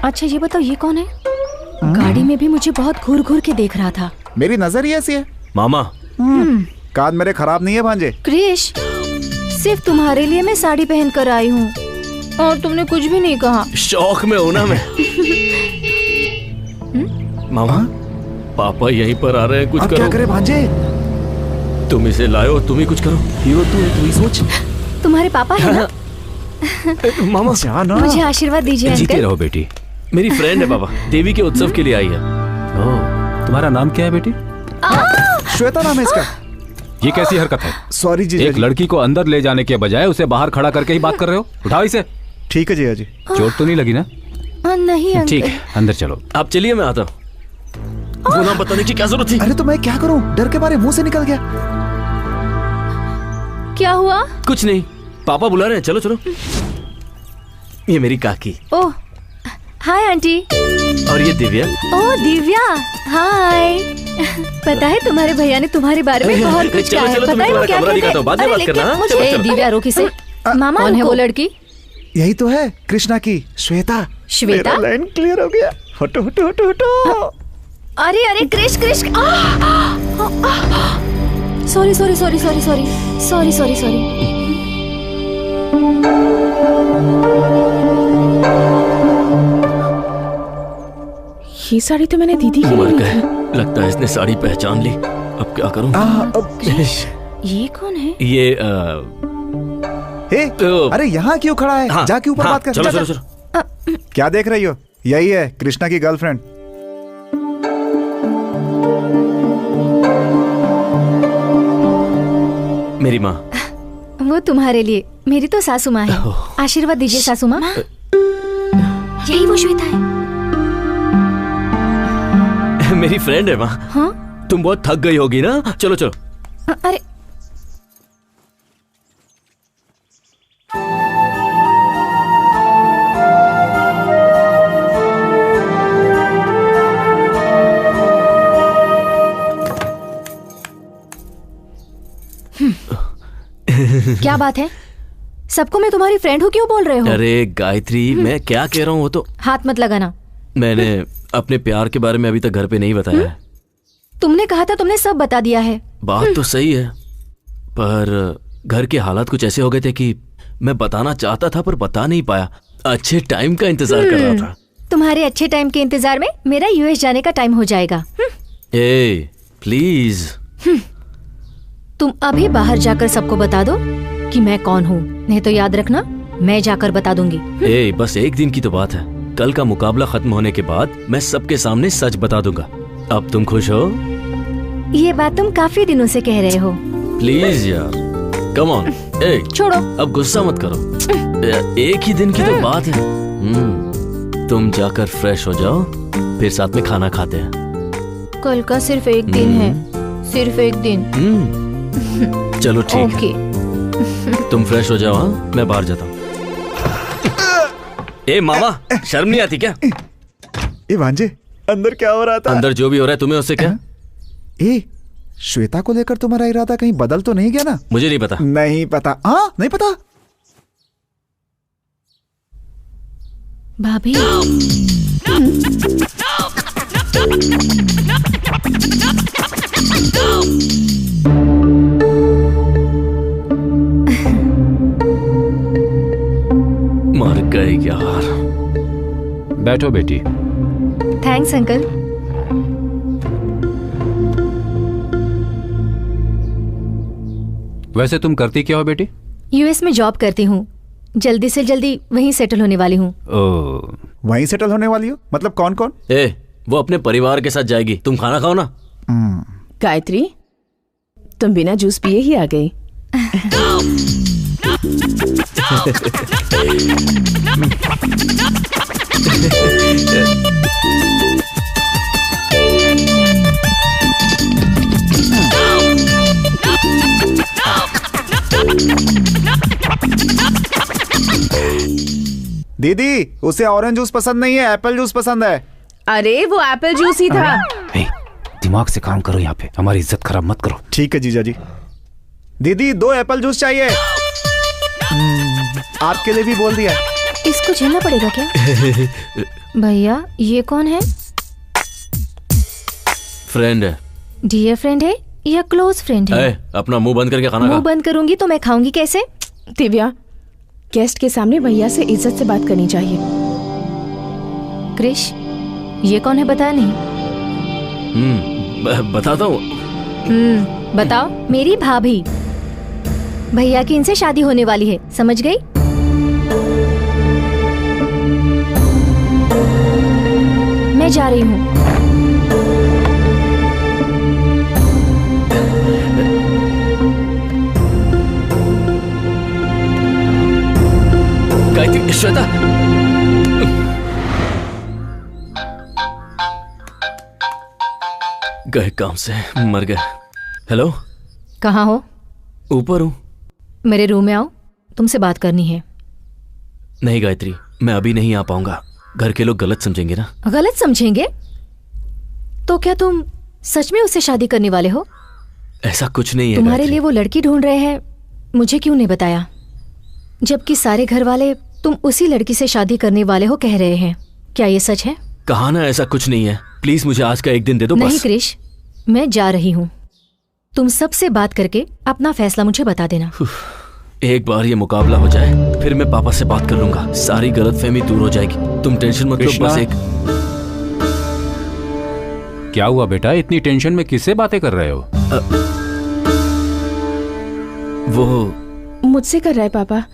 अच्छा ये बताओ, ये कौन है? गाड़ी में भी मुझे बहुत घूर घूर के देख रहा था। मेरी नजर ही ऐसी है। मामा, कान मेरे खराब नहीं है भांजे। क्रिश, सिर्फ तुम्हारे लिए मैं साड़ी पहन कर आई हूँ और तुमने कुछ भी नहीं कहा। शौक में हूँ ना मैं। मामा, पापा यहीं पर आ रहे हैं, कुछ करो। क्या करे भांजे? तुम इसे लाओ, तुम ही कुछ करो। हीरो तू ही सोच। तुम्हारे पापा है ना? मामा जाना। मुझे आशीर्वाद दीजिए जीते अंकल। रहो बेटी। मेरी फ्रेंड है पापा, देवी के उत्सव के लिए आई है। तुम्हारा नाम क्या है बेटी? श्वेता नाम है इसका। ये कैसी हरकत है? सॉरी जी। एक लड़की को अंदर ले जाने के बजाय उसे बाहर खड़ा करके ही बात कर रहे हो। उठाओ इसे। ठीक है जी। चोट तो नहीं लगी ना? नहीं अंकल। ठीक है, अंदर चलो। आप चलिए, मैं आता हूँ। वो नाम बताने की क्या जरूरत थी? अरे तो मैं क्या करूं, डर के मारे मुंह से निकल गया। क्या हुआ? कुछ नहीं, पापा बुला रहे हैं, चलो चलो। ये मेरी काकी। ओह हाय आंटी। और ये दिव्या। ओह दिव्या, हाय। पता है तुम्हारे भैया ने तुम्हारे बारे में बहुत कुछ कहा है। पता है वो क्या कहते हैं? बाद में बात करना। मुझे दिव्या रोकी से। मामा कौन है वो लड़की? यही तो है, कृष्णा की श्वेता। श्वेता? मेरा लाइन क्लियर हो गया। हटो हटो हटो हटो। अरे अरे Krish Krish. Sorry sorry sorry sorry sorry sorry sorry sorry. ये साड़ी तो मैंने दीदी की मर ली गए, थी। लगता है इसने साड़ी पहचान ली। अब क्या करूं? ये कौन है? ये अरे यहाँ क्यों खड़ा है? हाँ, जाके ऊपर हाँ, बात कर। चलो जा, चलो जा। चलो। क्या देख रही हो? यही है कृष्णा की गर्लफ्रेंड। मेरी माँ। वो तुम्हारे लिए। मेरी तो सासू माँ है। आशीर्वाद दीजिए सासू माँ। यही वो श्वेता है। मेरी फ्रेंड है माँ। हाँ? तुम बहुत थक गई होगी ना, चलो चलो। अरे क्या बात है? सबको मैं तुम्हारी फ्रेंड हूँ क्यों बोल रहे हो? अरे गायत्री, मैं क्या कह रहा हूँ वो तो। हाथ मत लगाना। मैंने अपने प्यार के बारे में अभी तक घर पे नहीं बताया है। तुमने कहा था तुमने सब बता दिया है। बात तो सही है, पर घर के हालात कुछ ऐसे हो गए थे कि मैं बताना चाहता था पर बता नहीं पाया। अच्छे टाइम का इंतजार कर रहा था। तुम्हारे अच्छे टाइम के इंतजार में मेरा यूएस जाने का टाइम हो जाएगा। ए प्लीज। तुम अभी बाहर जाकर सबको बता दो कि मैं कौन हूँ, नहीं तो याद रखना मैं जाकर बता दूंगी। ए बस एक दिन की तो बात है। कल का मुकाबला खत्म होने के बाद मैं सबके सामने सच बता दूंगा। अब तुम खुश हो? ये बात तुम काफी दिनों से कह रहे हो। प्लीज यार, कम ऑन। ए छोड़ो, अब गुस्सा मत करो। एक ही दिन की तो बात है। तुम जाकर फ्रेश हो जाओ, फिर साथ में खाना खाते हैं। कल का सिर्फ एक दिन है, सिर्फ एक दिन। चलो ठीक है, तुम फ्रेश हो जाओ। हाँ, मैं बाहर जाता हूँ। ए मामा, शर्म नहीं आती क्या? ए भांजे, अंदर क्या हो रहा था? अंदर जो भी हो रहा है तुम्हें उससे क्या? ए श्वेता को लेकर तुम्हारा इरादा कहीं बदल तो नहीं गया ना? मुझे नहीं पता। नहीं पता? हाँ नहीं पता। भाभी, मर गए यार। बैठो बेटी। Thanks uncle. वैसे तुम करती क्या हो बेटी? यूएस में जॉब करती हूँ, जल्दी से जल्दी वहीं सेटल होने वाली हूँ। वहीं सेटल होने वाली हो? मतलब कौन कौन? ए वो अपने परिवार के साथ जाएगी, तुम खाना खाओ ना। गायत्री, तुम बिना जूस पिए ही आ गई। दीदी, उसे ऑरेंज जूस पसंद नहीं है, एप्पल जूस पसंद है। अरे वो एप्पल जूस ही था। दिमाग से काम करो, यहाँ पे हमारी इज्जत खराब मत करो। ठीक है जीजा जी। दीदी 2 एप्पल जूस चाहिए। आपके लिए भी बोल दिया। इसको झेलना पड़ेगा क्या? भैया ये कौन है? फ्रेंड है। डियर फ्रेंड है या क्लोज फ्रेंड है? अपना मुंह बंद करके खाना खा। मुंह बंद करूंगी तो मैं खाऊंगी कैसे? दिव्या, गेस्ट के सामने भैया से इज्जत से बात करनी चाहिए। क्रिश, ये कौन है बताया नहीं? बताता हूँ। बताओ। मेरी भाभी। भैया की इनसे शादी होने वाली है, समझ गई? मैं जा रही हूँ। गायत्री, श्वेता, गए काम से, मर गए। हेलो, कहाँ हो? ऊपर हूँ। मेरे रूम में आओ, तुमसे बात करनी है। नहीं गायत्री, मैं अभी नहीं आ पाऊंगा। घर के लोग गलत समझेंगे ना। गलत समझेंगे? तो क्या तुम सच में उससे शादी करने वाले हो? ऐसा कुछ नहीं है। तुम्हारे लिए वो लड़की ढूंढ रहे हैं, मुझे क्यों नहीं बताया? जबकि सारे घर वाले तुम उसी लड़की से शादी करने वाले हो कह रहे हैं। क्या ये सच है? कहा ना ऐसा कुछ नहीं है। प्लीज मुझे आज का एक दिन दे दो। नहीं क्रिश, मैं जा रही हूँ। तुम सबसे बात करके अपना फैसला मुझे बता देना। एक बार ये मुकाबला हो जाए, फिर मैं पापा से बात कर लूंगा। सारी गलतफहमी दूर हो जाएगी। तुम टेंशन मत लो। बस एक। क्या हुआ बेटा, इतनी टेंशन में किससे बातें कर रहे हो? वो मुझसे कर रहा है पापा।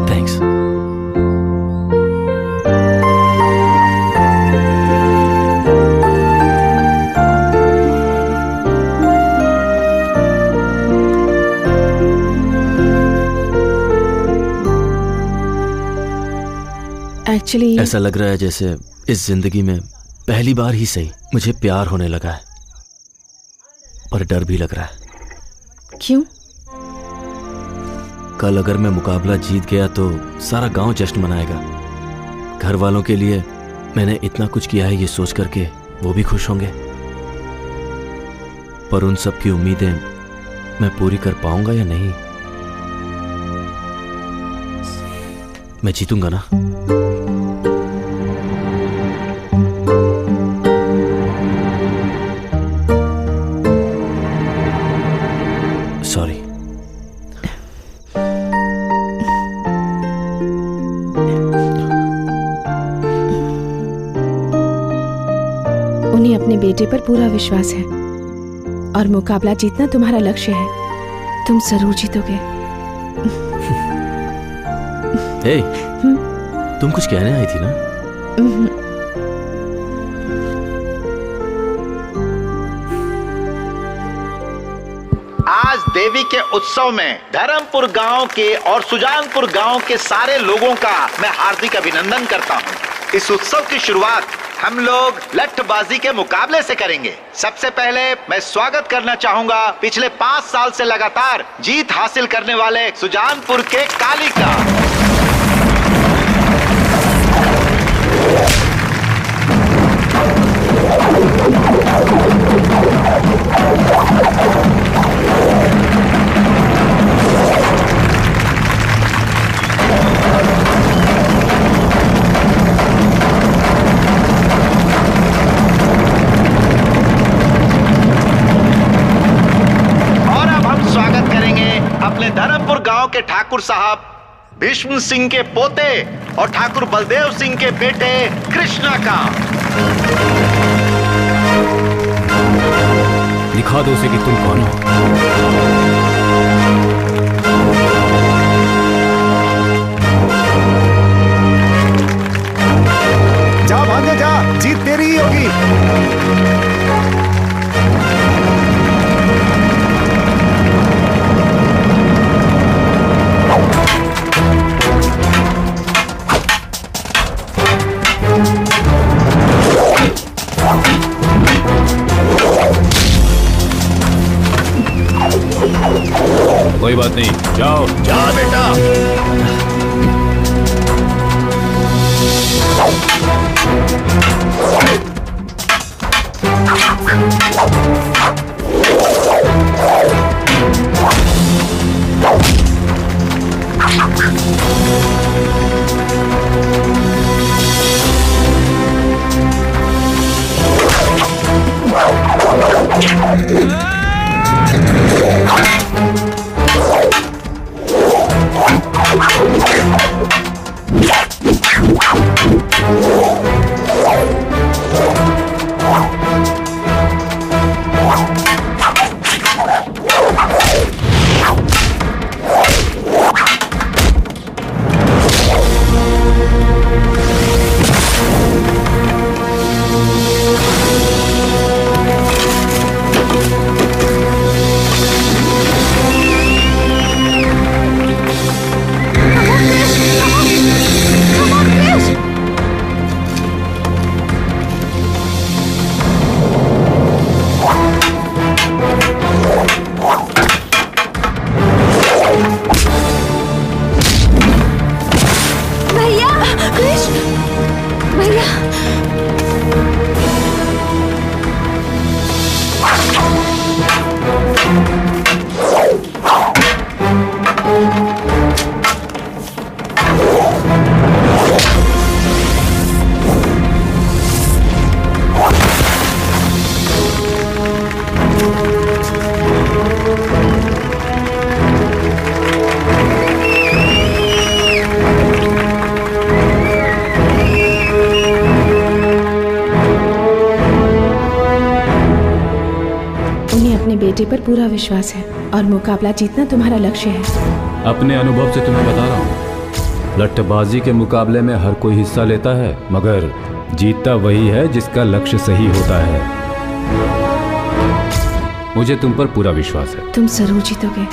थैंक्स। एक्चुअली ऐसा लग रहा है जैसे इस जिंदगी में पहली बार ही सही मुझे प्यार होने लगा है, पर डर भी लग रहा है। क्यों? कल अगर मैं मुकाबला जीत गया तो सारा गांव जश्न मनाएगा। घर वालों के लिए मैंने इतना कुछ किया है ये सोच करके वो भी खुश होंगे, पर उन सब की उम्मीदें मैं पूरी कर पाऊंगा या नहीं? मैं जीतूंगा ना? सॉरी। उन्हें अपने बेटे पर पूरा विश्वास है और मुकाबला जीतना तुम्हारा लक्ष्य है। तुम जरूर जीतोगे। हे, तुम कुछ कहने आई थी ना? आज देवी के उत्सव में धर्मपुर गांव के और सुजानपुर गांव के सारे लोगों का मैं हार्दिक अभिनंदन करता हूं। इस उत्सव की शुरुआत हम लोग लठबाजी के मुकाबले से करेंगे। सबसे पहले मैं स्वागत करना चाहूंगा पिछले 5 साल से लगातार जीत हासिल करने वाले सुजानपुर के काली का। अपने धर्मपुर गांव के ठाकुर साहब भीष्म सिंह के पोते और ठाकुर बलदेव सिंह के बेटे कृष्णा का। दिखा दो उसे कि तुम कौन हो। जा भांजे जा, जीत तेरी ही होगी। कोई बात नहीं, जाओ। जा बेटा। बेटे पर पूरा विश्वास है और मुकाबला जीतना तुम्हारा लक्ष्य है। अपने अनुभव से तुम्हें बता रहा हूँ, लट्ठबाजी के मुकाबले में हर कोई हिस्सा लेता है, मगर जीतता वही है जिसका लक्ष्य सही होता है। मुझे तुम पर पूरा विश्वास है। तुम जरूर जीतोगे।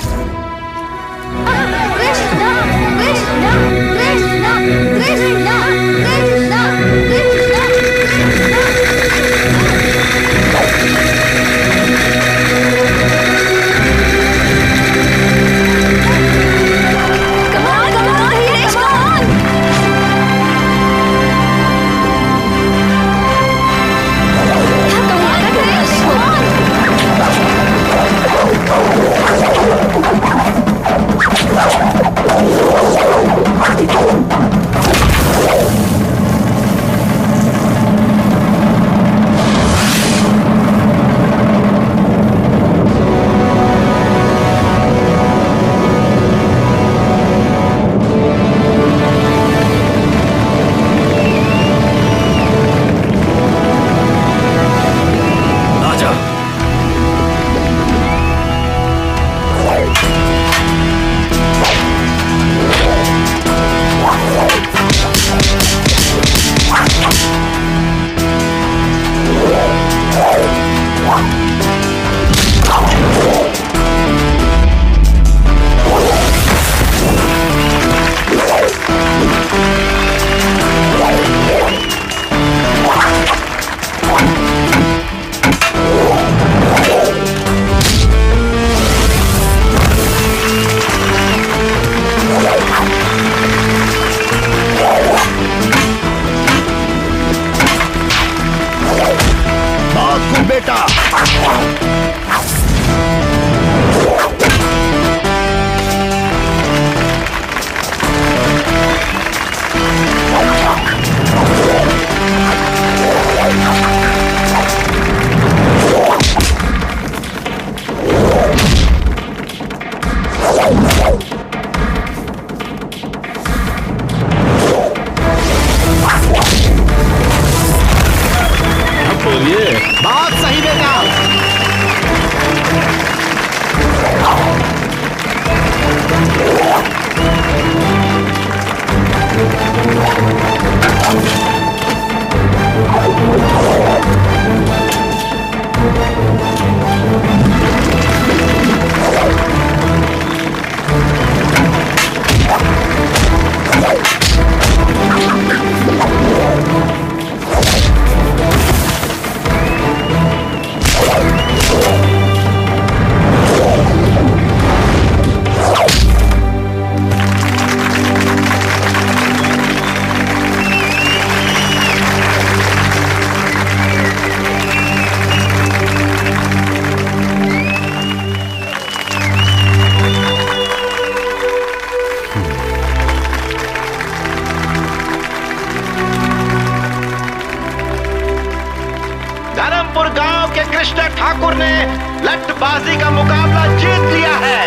लठबाजी का मुकाबला जीत लिया है।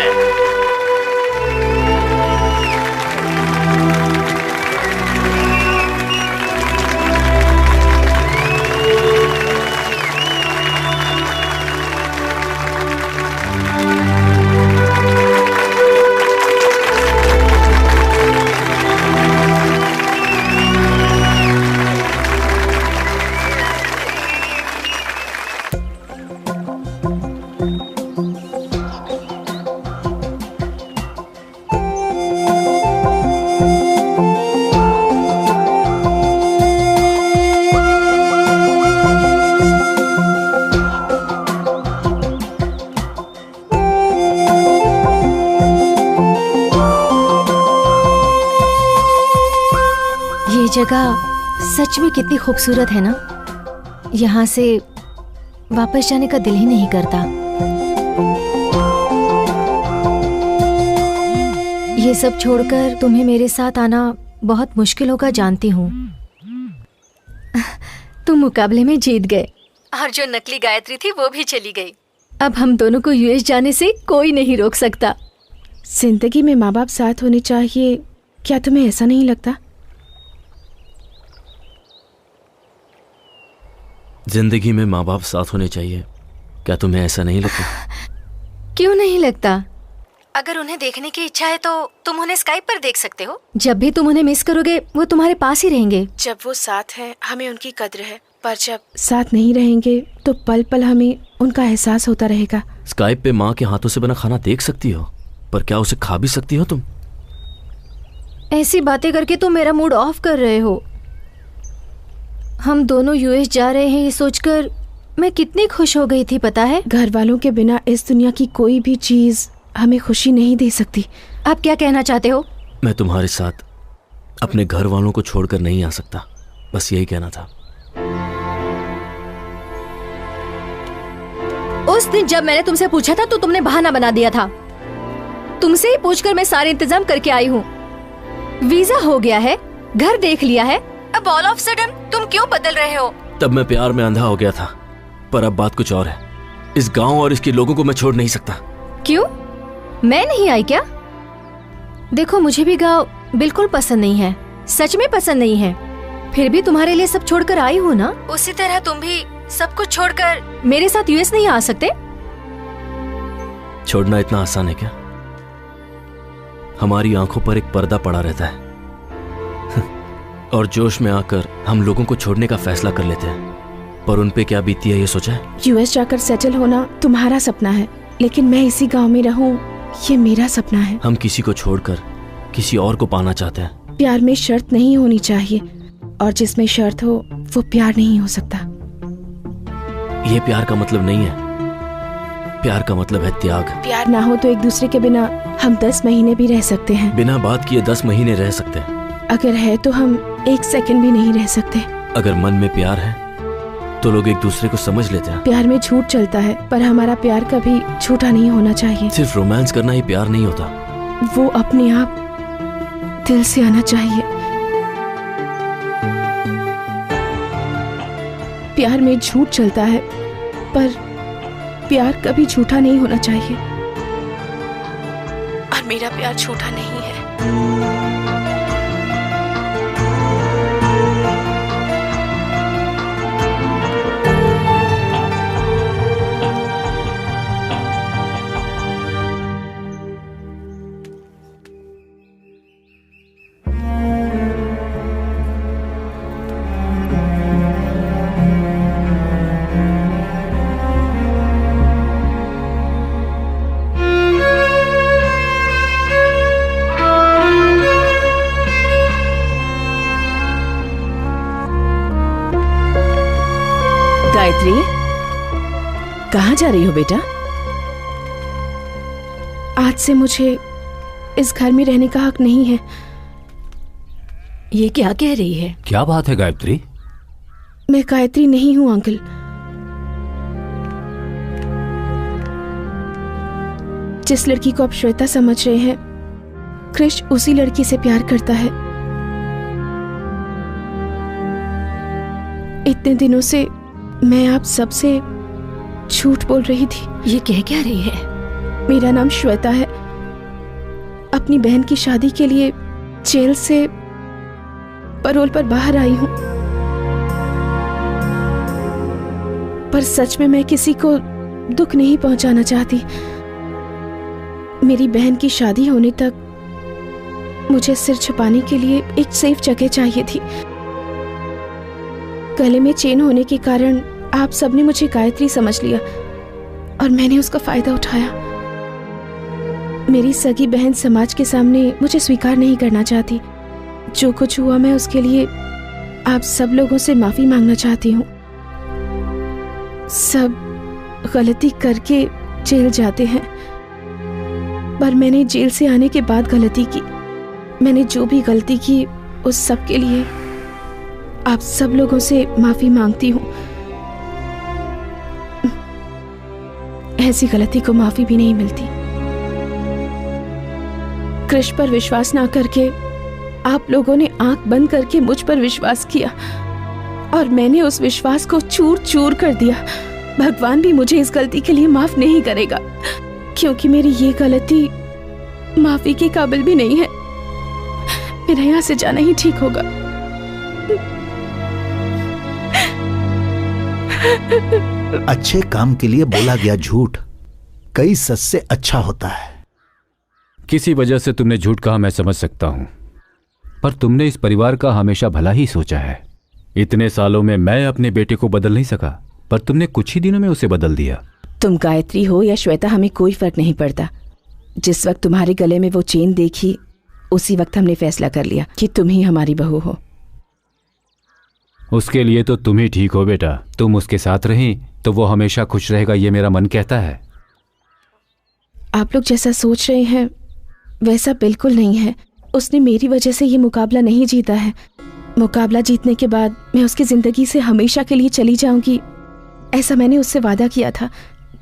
जगह सच में कितनी खूबसूरत है ना। यहाँ से वापस जाने का दिल ही नहीं करता। ये सब छोड़कर तुम्हें मेरे साथ आना बहुत मुश्किल होगा, जानती हूँ। तुम मुकाबले में जीत गए और जो नकली गायत्री थी वो भी चली गई। अब हम दोनों को यूएस जाने से कोई नहीं रोक सकता। जिंदगी में माँ बाप साथ होने चाहिए, क्या तुम्हें ऐसा नहीं लगता? जिंदगी में माँ बाप साथ होने चाहिए, क्या तुम्हें ऐसा नहीं लगता? क्यों नहीं लगता? अगर उन्हें देखने की इच्छा है तो तुम उन्हें स्काइप पर देख सकते हो। जब भी तुम उन्हें मिस करोगे वो तुम्हारे पास ही रहेंगे। जब वो साथ है हमें उनकी कद्र है, पर जब साथ नहीं रहेंगे तो पल पल हमें उनका एहसास होता रहेगा। स्काइप पे माँ के हाथों से बना खाना देख सकती हो, पर क्या उसे खा भी सकती हो तुम? ऐसी बातें करके तुम मेरा मूड ऑफ कर रहे हो। हम दोनों यूएस जा रहे हैं ये सोचकर मैं कितनी खुश हो गई थी, पता है? घर वालों के बिना इस दुनिया की कोई भी चीज हमें खुशी नहीं दे सकती। आप क्या कहना चाहते हो? मैं तुम्हारे साथ अपने घर वालों को छोड़कर नहीं आ सकता, बस यही कहना था। उस दिन जब मैंने तुमसे पूछा था तो तुमने बहाना बना दिया था। तुमसे ही पूछकर मैं सारे इंतजाम करके आई हूँ। वीजा हो गया है, घर देख लिया है, अब ऑल ऑफ सडन तुम क्यों बदल रहे हो? तब मैं प्यार में अंधा हो गया था, पर अब बात कुछ और है। इस गांव और इसके लोगों को मैं छोड़ नहीं सकता। क्यों? मैं नहीं आई क्या? देखो मुझे भी गांव बिल्कुल पसंद नहीं है, सच में पसंद नहीं है। फिर भी तुम्हारे लिए सब छोड़कर आई हूँ ना। उसी तरह तुम भी सब कुछ छोड़कर मेरे साथ यूएस नहीं आ सकते? छोड़ना इतना आसान है क्या? हमारी आंखों पर एक पर्दा पड़ा रहता है और जोश में आकर हम लोगों को छोड़ने का फैसला कर लेते हैं, पर उन पे क्या बीती है ये सोचा है? यूएस जाकर सेटल होना तुम्हारा सपना है, लेकिन मैं इसी गांव में रहूं ये मेरा सपना है। हम किसी को छोड़कर किसी और को पाना चाहते हैं। प्यार में शर्त नहीं होनी चाहिए, और जिसमें शर्त हो वो प्यार नहीं हो सकता। ये प्यार का मतलब नहीं है, प्यार का मतलब है त्याग। प्यार ना हो तो एक दूसरे के बिना हम 10 महीने भी रह सकते हैं। बिना बात किए 10 महीने रह सकते हैं। अगर है तो हम 1 सेकंड भी नहीं रह सकते। अगर मन में प्यार है तो लोग एक दूसरे को समझ लेते हैं। प्यार में झूठ चलता है, पर हमारा प्यार कभी झूठा नहीं होना चाहिए। सिर्फ रोमांस करना ही प्यार नहीं होता, वो अपने आप दिल से आना चाहिए। प्यार में झूठ चलता है, पर प्यार कभी झूठा नहीं होना चाहिए, और मेरा प्यार झूठा नहीं है। गायत्री, कहाँ जा रही हो बेटा? आज से मुझे इस घर में रहने का हक नहीं है। ये क्या कह रही है? क्या बात है गायत्री? मैं गायत्री नहीं हूँ अंकल। जिस लड़की को आप श्वेता समझ रहे हैं, कृष उसी लड़की से प्यार करता है। इतने दिनों से मैं आप सबसे झूठ बोल रही थी। ये कह क्या रही है? मेरा नाम श्वेता है। अपनी बहन की शादी के लिए जेल से पैरोल पर बाहर आई हूं, पर सच में मैं किसी को दुख नहीं पहुंचाना चाहती। मेरी बहन की शादी होने तक मुझे सिर छुपाने के लिए एक सेफ जगह चाहिए थी। गले में चेन होने के कारण आप सबने मुझे गायत्री समझ लिया और मैंने उसका फायदा उठाया। मेरी सगी बहन समाज के सामने मुझे स्वीकार नहीं करना चाहती। जो कुछ हुआ मैं उसके लिए आप सब लोगों से माफी मांगना चाहती हूँ। सब गलती करके जेल जाते हैं, पर मैंने जेल से आने के बाद गलती की। मैंने जो भी गलती की उस सब के लिए आप सब लोगों से माफी मांगती हूँ। ऐसी गलती को माफी भी नहीं मिलती। कृष्ण पर विश्वास ना करके आप लोगों ने आंख बंद करके मुझ पर विश्वास किया और मैंने उस विश्वास को चूर चूर कर दिया। भगवान भी मुझे इस गलती के लिए माफ नहीं करेगा, क्योंकि मेरी ये गलती माफी के काबिल भी नहीं है। मेरा यहाँ से जाना ही ठीक होगा। अच्छे काम के लिए बोला गया झूठ कई सच से अच्छा होता है। किसी वजह से तुमने झूठ कहा, मैं समझ सकता हूं, पर तुमने इस परिवार का हमेशा भला ही सोचा है। इतने सालों में मैं अपने बेटे को बदल नहीं सका, पर तुमने कुछ ही दिनों में उसे बदल दिया। तुम गायत्री हो या श्वेता, हमें कोई फर्क नहीं पड़ता। जिस वक्त तुम्हारे गले में वो चेन देखी उसी वक्त हमने फैसला कर लिया कि तुम ही हमारी बहू हो। उसके लिए तो तुम ही ठीक हो बेटा। तुम उसके साथ रही तो वो हमेशा खुश रहेगा, ये मेरा मन कहता है। आप लोग जैसा सोच रहे हैं वैसा बिल्कुल नहीं है। उसने मेरी वजह से ये मुकाबला नहीं जीता है। मुकाबला जीतने के बाद मैं उसकी जिंदगी से हमेशा के लिए चली जाऊंगी, ऐसा मैंने उससे वादा किया था।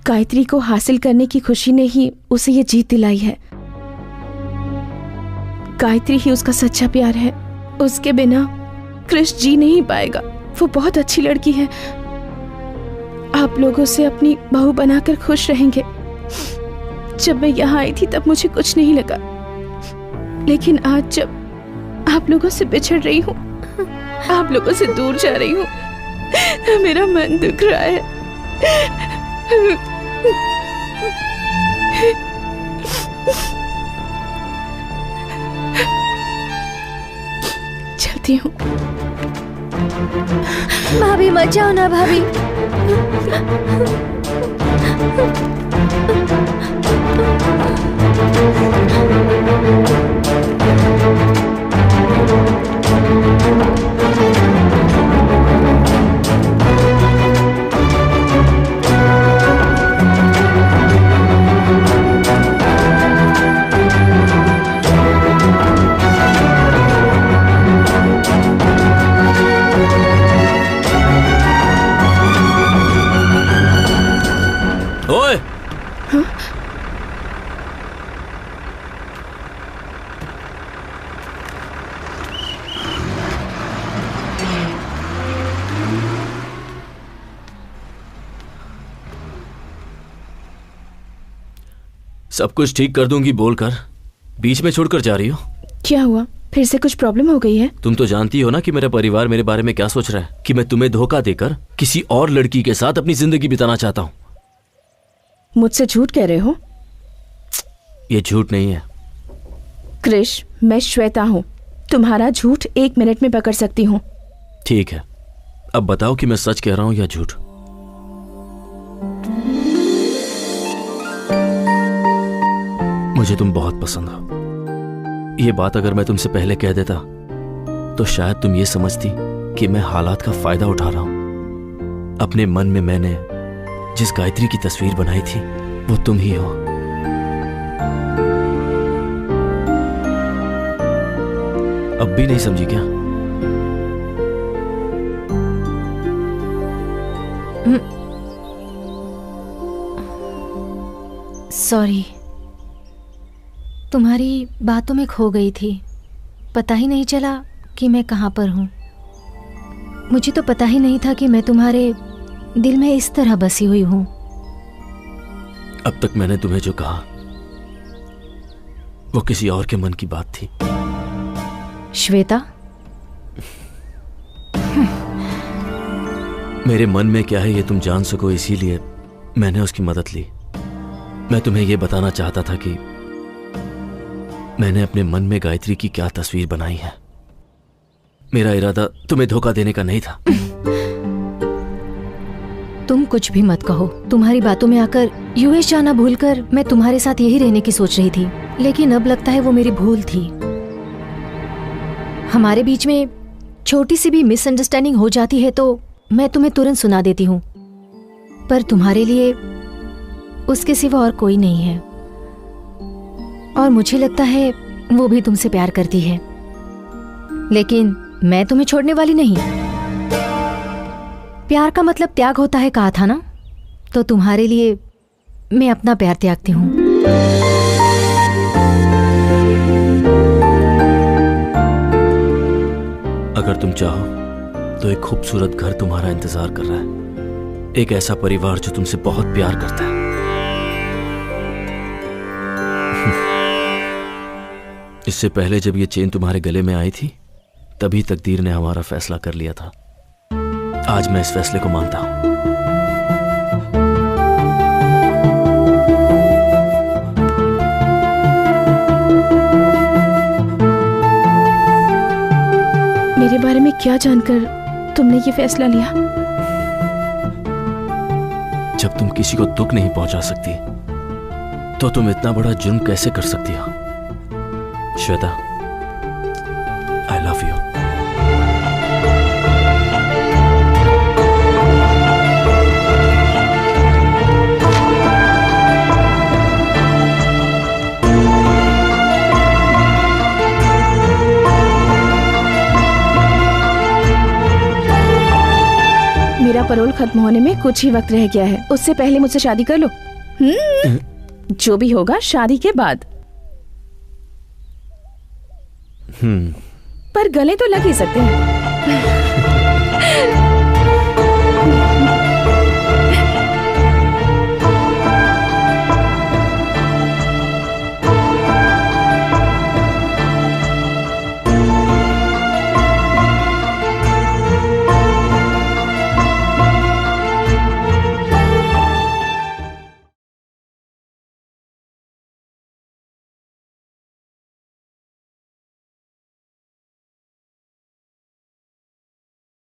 गायत्री को हासिल करने की खुशी ने ही उसे ये जीत दिलाई है। गायत्री ही उसका सच्चा प्यार है। उसके बिना कृष्ण जी नहीं पाएगा। वो बहुत अच्छी लड़की है। आप लोगों से अपनी बहू बनाकर खुश रहेंगे। जब मैं यहाँ आई थी तब मुझे कुछ नहीं लगा, लेकिन आज जब आप लोगों से बिछड़ रही हूँ, आप लोगों से दूर जा रही हूँ, मेरा मन दुख रहा है। चलती हूँ। भाभी मत जाओ ना भाभी। ओए! सब कुछ ठीक कर दूंगी बोलकर बीच में छोड़कर जा रही हो। क्या हुआ? फिर से कुछ प्रॉब्लम हो गई है? तुम तो जानती हो ना कि मेरा परिवार मेरे बारे में क्या सोच रहा है, कि मैं तुम्हें धोखा देकर किसी और लड़की के साथ अपनी जिंदगी बिताना चाहता हूँ। मुझसे झूठ कह रहे हो? ये झूठ नहीं है कृष, मैं श्वेता हूँ। तुम्हारा झूठ 1 मिनट में पकड़ सकती हूँ। ठीक है, अब बताओ कि मैं सच कह रहा हूँ या झूठ। मुझे तुम बहुत पसंद हो। ये बात अगर मैं तुमसे पहले कह देता तो शायद तुम ये समझती कि मैं हालात का फायदा उठा रहा हूं। अपने मन में मैंने जिस गायत्री की तस्वीर बनाई थी वो तुम ही हो। अब भी नहीं समझी क्या? सॉरी, तुम्हारी बातों में खो गई थी। पता ही नहीं चला कि मैं कहाँ पर हूँ। मुझे तो पता ही नहीं था कि मैं तुम्हारे दिल में इस तरह बसी हुई हूँ। अब तक मैंने तुम्हें जो कहा वो किसी और के मन की बात थी। श्वेता, मेरे मन में क्या है ये तुम जान सको, इसीलिए मैंने उसकी मदद ली। मैं तुम्हें ये बताना चाहता था कि मैंने अपने मन में गायत्री की क्या तस्वीर बनाई है। मेरा इरादा तुम्हें धोखा देने का नहीं था। तुम कुछ भी मत कहो। तुम्हारी बातों में आकर यूएस जाना भूलकर मैं तुम्हारे साथ यही रहने की सोच रही थी, लेकिन अब लगता है वो मेरी भूल थी। हमारे बीच में छोटी सी भी मिसअंडरस्टैंडिंग हो जाती है तो मैं तुम्हें तुरंत सुना देती हूँ, पर तुम्हारे लिए उसके सिवा और कोई नहीं है। और मुझे लगता है वो भी तुमसे प्यार करती है, लेकिन मैं तुम्हें छोड़ने वाली नहीं। प्यार का मतलब त्याग होता है कहा था ना, तो तुम्हारे लिए मैं अपना प्यार त्यागती हूँ। अगर तुम चाहो तो एक खूबसूरत घर तुम्हारा इंतजार कर रहा है, एक ऐसा परिवार जो तुमसे बहुत प्यार करता है। इससे पहले जब ये चेन तुम्हारे गले में आई थी तभी तकदीर ने हमारा फैसला कर लिया था। आज मैं इस फैसले को मानता हूं। मेरे बारे में क्या जानकर तुमने ये फैसला लिया? जब तुम किसी को दुख नहीं पहुंचा सकती तो तुम इतना बड़ा जुर्म कैसे कर सकती हो? श्वेता, आई लव यू। मेरा परोल खत्म होने में कुछ ही वक्त रह गया है, उससे पहले मुझसे शादी कर लो। जो भी होगा शादी के बाद। पर गले तो लग ही सकते हैं।